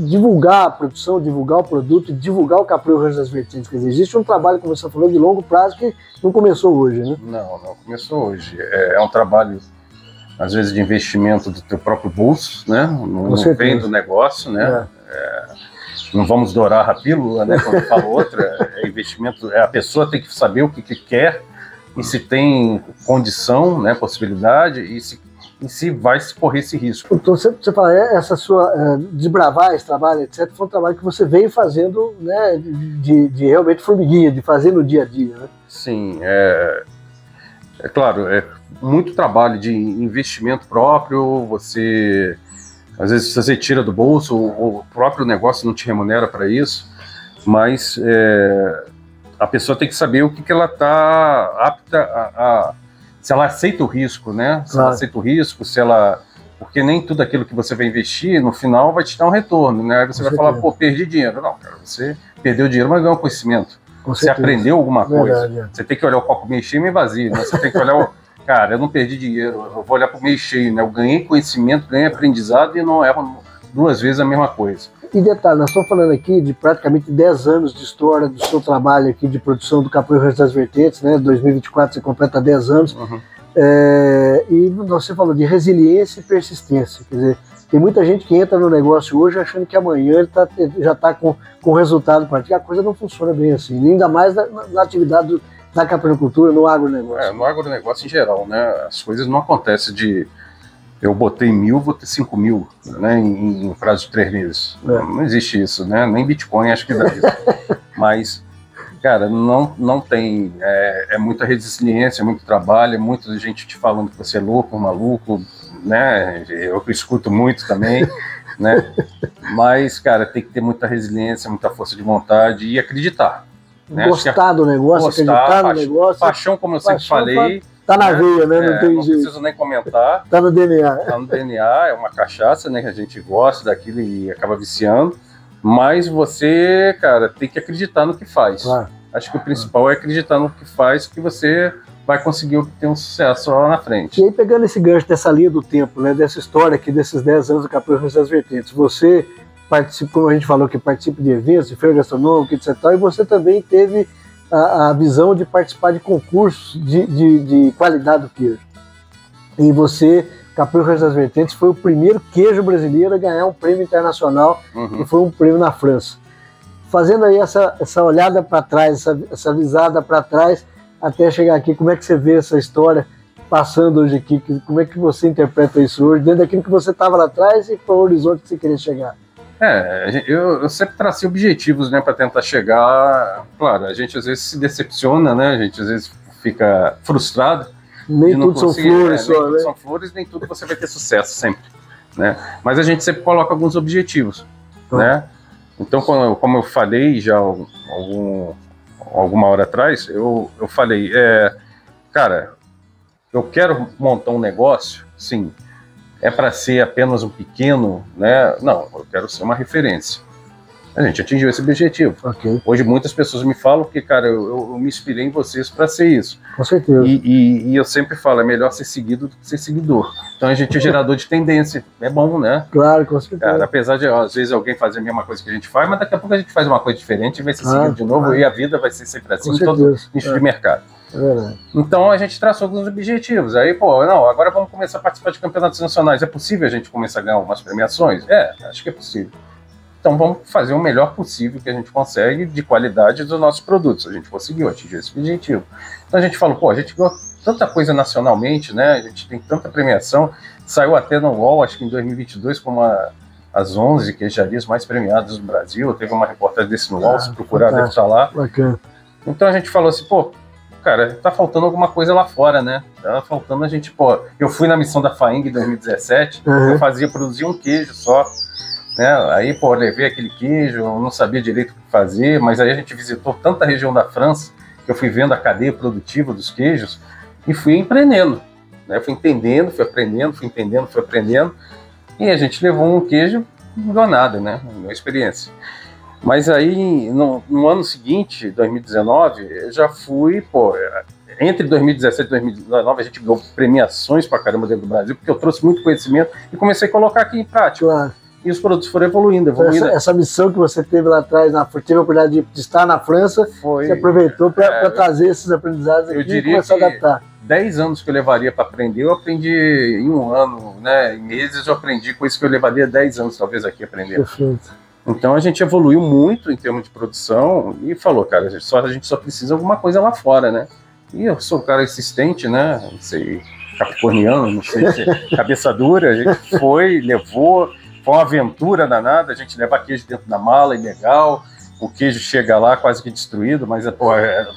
divulgar a produção, divulgar o produto, divulgar o Capril Rancho das Vertentes. Quer dizer, existe um trabalho, como você falou, de longo prazo que não começou hoje, né?
Não começou hoje. É um trabalho, às vezes, de investimento do teu próprio bolso, né? Não vem do negócio, né? Não vamos dourar a pílula, né? Quando fala outra, investimento, a pessoa tem que saber o que quer e se tem condição, né, possibilidade, e se vai se correr esse risco.
Então você fala, essa sua desbravar esse trabalho, etc., foi um trabalho que você veio fazendo, né, de realmente formiguinha, de fazer no dia a dia, né?
Sim, é claro, é muito trabalho de investimento próprio, às vezes você tira do bolso, o próprio negócio não te remunera para isso, mas a pessoa tem que saber o que ela está apta se ela aceita o risco, né? Se ela aceita o risco, porque nem tudo aquilo que você vai investir, no final, vai te dar um retorno, né? Aí você vai falar, perdi dinheiro. Não, cara, você perdeu dinheiro, mas ganhou conhecimento. Você aprendeu alguma coisa. Você tem que olhar o copo meio cheio e meio vazio, né? Você tem que olhar cara, eu não perdi dinheiro, eu vou olhar para o meio cheio, né? Eu ganhei conhecimento, ganhei aprendizado e não erro duas vezes a mesma coisa.
E detalhe, nós estamos falando aqui de praticamente 10 anos de história do seu trabalho aqui de produção do Capril Rancho das Vertentes, né? 2024 você completa 10 anos. E você falou de resiliência e persistência. Quer dizer, tem muita gente que entra no negócio hoje achando que amanhã ele já está com resultado prático. A coisa não funciona bem assim, ainda mais na atividade da caprinocultura, no agronegócio.
No agronegócio em geral, né? As coisas não acontecem de... Eu botei 1.000, vou ter 5.000, né, em prazo de 3 meses. Não existe isso, né? Nem Bitcoin acho que dá isso. Mas, cara, não tem. É muita resiliência, muito trabalho, muita gente te falando que você é louco, maluco, né? Eu escuto muito também, né? Mas, cara, tem que ter muita resiliência, muita força de vontade e acreditar. Né?
Gostar do negócio, acreditar no negócio.
Paixão, como eu sempre falei.
Tá na veia, né? Não tem jeito.
Não preciso nem comentar.
Tá no DNA.
Tá no DNA, é uma cachaça, né? Que a gente gosta daquilo e acaba viciando. Mas você, cara, tem que acreditar no que faz. Acho que o principal é acreditar no que faz, que você vai conseguir ter um sucesso lá na frente.
E aí, pegando esse gancho dessa linha do tempo, né, dessa história aqui, desses 10 anos do Capril Rancho das Vertentes, você participa, como a gente falou, que participa de eventos, de feira gastronômica, etc. E você também teve a visão de participar de concursos de qualidade do queijo. E você, Capril Rancho das Vertentes, foi o primeiro queijo brasileiro a ganhar um prêmio internacional, que foi um prêmio na França. Fazendo aí essa olhada para trás, essa visada para trás, até chegar aqui, como é que você vê essa história passando hoje aqui? Como é que você interpreta isso hoje, dentro daquilo que você estava lá atrás e para o horizonte que você queria chegar?
Eu sempre tracei objetivos, né, para tentar chegar. Claro, a gente às vezes se decepciona, né? A gente às vezes fica frustrado.
Nem tudo são flores,
nem tudo são flores, nem tudo você vai ter sucesso sempre, né? Mas a gente sempre coloca alguns objetivos, né? Então, como eu falei já alguma hora atrás, eu falei, cara, eu quero montar um negócio, sim. É para ser apenas um pequeno, né? Não, eu quero ser uma referência. A gente atingiu esse objetivo.
Okay.
Hoje muitas pessoas me falam que, cara, eu me inspirei em vocês para ser isso.
Com certeza.
E eu sempre falo, é melhor ser seguido do que ser seguidor. Então a gente é gerador de tendência. É bom, né?
Claro, com certeza.
Cara, apesar de, às vezes, alguém fazer a mesma coisa que a gente faz, mas daqui a pouco a gente faz uma coisa diferente e vai ser seguido de novo, e a vida vai ser sempre assim, em todo nicho de mercado.
É verdade.
Então a gente traçou alguns objetivos. Aí, agora vamos começar a participar de campeonatos nacionais. É possível a gente começar a ganhar umas premiações? Acho que é possível. Então vamos fazer o melhor possível que a gente consegue de qualidade dos nossos produtos. A gente conseguiu atingir esse objetivo. Então a gente falou, a gente ganhou tanta coisa nacionalmente, né? A gente tem tanta premiação. Saiu até no UOL, acho que em 2022, como as 11 queijarias mais premiadas do Brasil. Teve uma reportagem desse no UOL, se procurar deve estar lá.
Bacana.
Então a gente falou assim, cara, tá faltando alguma coisa lá fora, né? Tá faltando a gente, eu fui na missão da FAENG em 2017, eu produzia um queijo só, né? Aí, levei aquele queijo, eu não sabia direito o que fazer, mas aí a gente visitou tanta região da França, que eu fui vendo a cadeia produtiva dos queijos, e fui empreendendo, né? Fui entendendo, fui aprendendo, e a gente levou um queijo enganado, né? Uma experiência. Mas aí, no ano seguinte, 2019, eu já fui, entre 2017 e 2019, a gente ganhou premiações pra caramba dentro do Brasil, porque eu trouxe muito conhecimento e comecei a colocar aqui em prática.
Claro.
E os produtos foram evoluindo.
Essa missão que você teve lá atrás, teve a oportunidade de estar na França, você aproveitou para trazer esses aprendizados aqui e começar a adaptar.
10 anos que eu levaria para aprender, eu aprendi em um ano, né? Em meses eu aprendi coisas que eu levaria 10 anos, talvez, aqui aprender.
Perfeito.
Então a gente evoluiu muito em termos de produção e falou, cara, a gente só precisa de alguma coisa lá fora, né? E eu sou um cara insistente, né? Não sei, capricorniano, não sei se é cabeça dura. A gente levou, foi uma aventura danada. A gente leva queijo dentro da mala, ilegal. O queijo chega lá quase que destruído, mas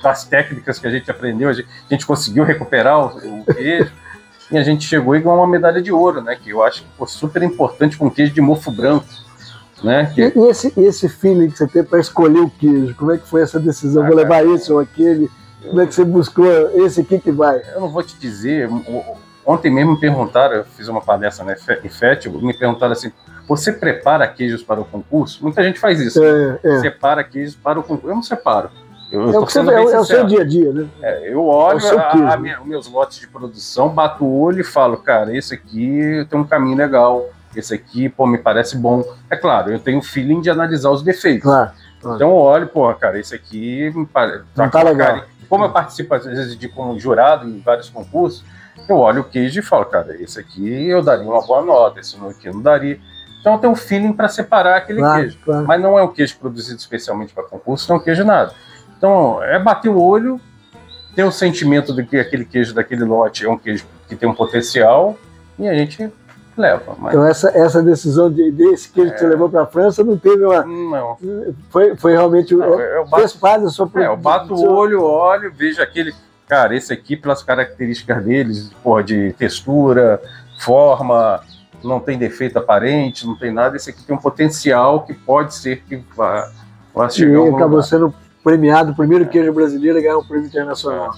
das técnicas que a gente aprendeu, a gente conseguiu recuperar o queijo. E a gente chegou e ganhou uma medalha de ouro, né? Que eu acho que foi super importante com queijo de mofo branco. Né?
E esse feeling que você teve para escolher o queijo, como é que foi essa decisão? Vou levar esse ou aquele? Como é que você buscou esse aqui que vai?
Eu não vou te dizer. Ontem mesmo me perguntaram, eu fiz uma palestra na IFET, me perguntaram assim, você prepara queijos para o concurso? Muita gente faz isso. Separa queijos para o concurso. Eu não separo.
É o seu dia a dia, né?
Eu olho os meus lotes de produção, bato o olho e falo, cara, esse aqui tem um caminho legal. Esse aqui, me parece bom. É claro, eu tenho o feeling de analisar os defeitos. Claro. Então eu olho, cara, esse aqui me parece...
Não tá legal.
Como eu participo, às vezes, como jurado em vários concursos, eu olho o queijo e falo, cara, esse aqui eu daria uma boa nota, esse aqui eu não daria. Então eu tenho um feeling para separar aquele queijo. Claro. Mas não é um queijo produzido especialmente para concurso, não é um queijo nada. Então, é bater o olho, ter o sentimento de que aquele queijo daquele lote é um queijo que tem um potencial, e a gente... leva. Mas...
Então essa decisão desse queijo que você levou para a França não teve uma...
Não.
Foi realmente... fez parte da sua...
eu bato o olho, vejo aquele... Cara, esse aqui, pelas características deles, de textura, forma, não tem defeito aparente, não tem nada, esse aqui tem um potencial que pode ser que vá chegar
e acabou sendo premiado, o primeiro queijo brasileiro a ganhar um prêmio internacional.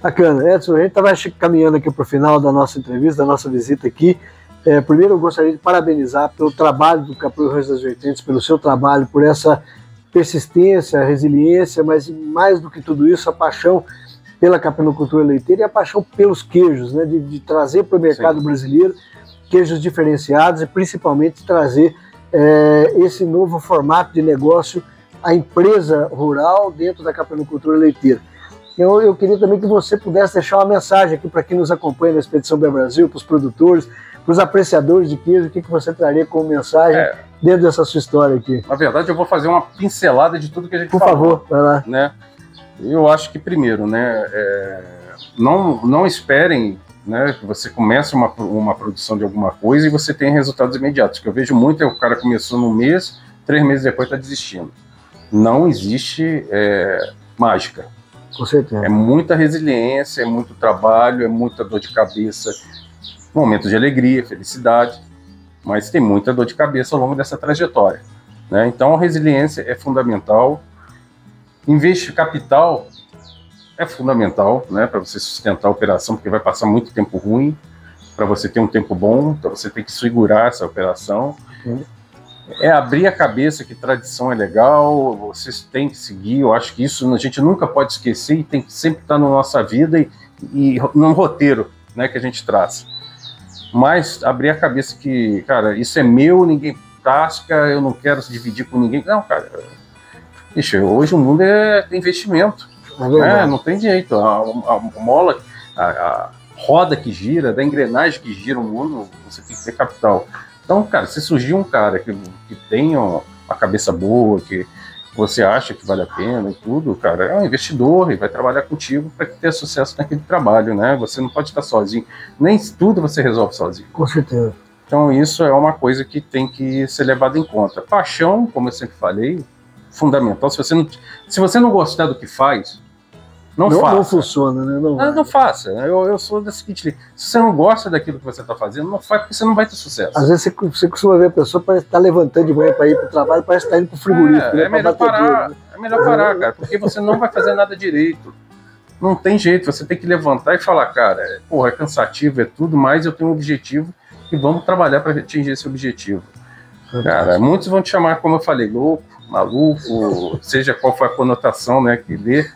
Bacana. Edson, a gente estava caminhando aqui para o final da nossa entrevista, da nossa visita aqui. Primeiro eu gostaria de parabenizar pelo trabalho do Capril Rancho das Vertentes, pelo seu trabalho, por essa persistência, resiliência, mas mais do que tudo isso, a paixão pela capinocultura leiteira e a paixão pelos queijos, né? De trazer para o mercado brasileiro queijos diferenciados e principalmente trazer esse novo formato de negócio, a empresa rural dentro da capinocultura leiteira. Eu queria também que você pudesse deixar uma mensagem aqui para quem nos acompanha na Expedição Bem Brasil, para os produtores, para os apreciadores de queijo, o que você traria como mensagem dentro dessa sua história aqui?
Na verdade, eu vou fazer uma pincelada de tudo que a gente
falou. Por favor, vai lá.
Né? Eu acho que, primeiro, né, não esperem, né, que você comece uma produção de alguma coisa e você tenha resultados imediatos. O que eu vejo muito é o cara começou num mês, 3 meses depois está desistindo. Não existe mágica.
Com certeza.
É muita resiliência, é muito trabalho, é muita dor de cabeça, momentos de alegria, felicidade, mas tem muita dor de cabeça ao longo dessa trajetória, né? Então a resiliência é fundamental, investir capital é fundamental, né, para você sustentar a operação, porque vai passar muito tempo ruim, para você ter um tempo bom, então você tem que segurar essa operação. É abrir a cabeça que tradição é legal, vocês têm que seguir, eu acho que isso a gente nunca pode esquecer e tem que sempre estar na nossa vida e num roteiro, né, que a gente traz. Mas abrir a cabeça que, cara, isso é meu, ninguém tasca, eu não quero se dividir com ninguém. Não, cara, bicho, hoje o mundo é investimento, né? Não tem jeito, a mola, a roda que gira, da engrenagem que gira o mundo, você tem que ter capital. Então, cara, se surgir um cara que tenha uma cabeça boa, que você acha que vale a pena e tudo, cara, é um investidor e vai trabalhar contigo para ter sucesso naquele trabalho, né? Você não pode estar sozinho. Nem tudo você resolve sozinho.
Com certeza.
Então, isso é uma coisa que tem que ser levada em conta. Paixão, como eu sempre falei, fundamental. Se você não gostar do que faz, não faça. Não funciona, né? Não faça. Eu sou da seguinte linha. Se você não gosta daquilo que você está fazendo, não faz, porque você não vai ter sucesso.
Às vezes você costuma ver a pessoa parece estar levantando de manhã para ir para o trabalho, parece estar indo para o frigorífico.
É melhor parar, cara, porque você não vai fazer nada direito. Não tem jeito, você tem que levantar e falar, cara, porra, é cansativo, é tudo, mas eu tenho um objetivo e vamos trabalhar para atingir esse objetivo. Cara, muitos vão te chamar, como eu falei, louco, maluco, seja qual for a conotação, né, que lê.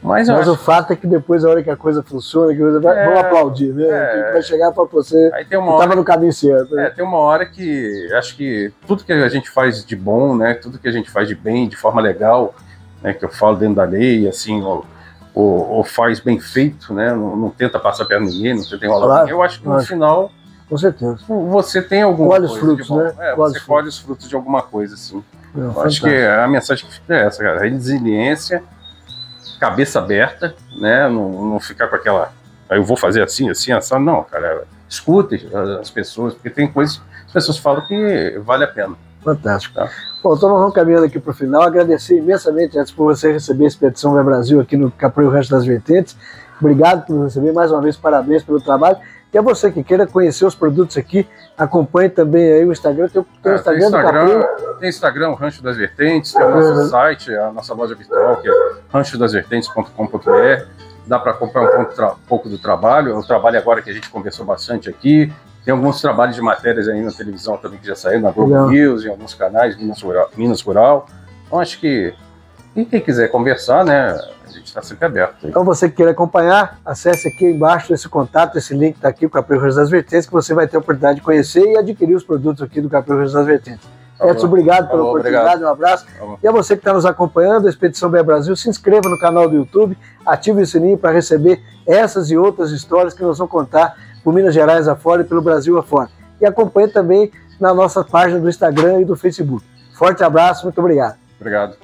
Mas
o fato é que depois, a hora que a coisa funciona, vão aplaudir, né? Vai chegar para você que estava no caminho certo. Né?
Tem uma hora que acho que tudo que a gente faz de bom, né? Tudo que a gente faz de bem, de forma legal, né? Que eu falo dentro da lei, assim, ou faz bem feito, né? Não tenta passar a perna ninguém, não tenta enrolar ninguém. Eu acho que no final,
com certeza,
você tem alguma
coisa os frutos, de bom.
Né? Você colhe os frutos de alguma coisa, assim. Eu acho que a mensagem que fica é essa, cara. Resiliência, cabeça aberta, né? Não ficar com aquela, eu vou fazer assim, assado. Não, cara, escute as pessoas, porque tem coisas que as pessoas falam que vale a pena.
Fantástico. Tá? Bom, então nós vamos caminhando aqui para o final. Agradecer imensamente antes por você receber a Expedição Bem Brasil aqui no Capril Rancho das Vertentes. Obrigado por receber, mais uma vez, parabéns pelo trabalho. E a você que queira conhecer os produtos aqui, acompanhe também aí o Instagram. Tem o Instagram do Capril.
Tem Instagram, o Rancho das Vertentes, tem o nosso site, a nossa loja virtual, que é ranchodasvertentes.com.br. Dá para acompanhar um pouco do trabalho. O trabalho agora que a gente conversou bastante aqui. Tem alguns trabalhos de matérias aí na televisão também que já saíram, na Globo News, em alguns canais, Minas Rural. Então acho que quem quiser conversar, né, a gente está sempre aberto. Aí.
Então você que queira acompanhar, acesse aqui embaixo esse contato, esse link está aqui, o Capril Rancho das Vertentes, que você vai ter a oportunidade de conhecer e adquirir os produtos aqui do Capril Rancho das Vertentes. Edson, obrigado pela oportunidade, um abraço. E a você que está nos acompanhando, a Expedição Bem Brasil, se inscreva no canal do YouTube, ative o sininho para receber essas e outras histórias que nós vamos contar por Minas Gerais afora e pelo Brasil afora. E acompanhe também na nossa página do Instagram e do Facebook. Forte abraço, muito obrigado.
Obrigado.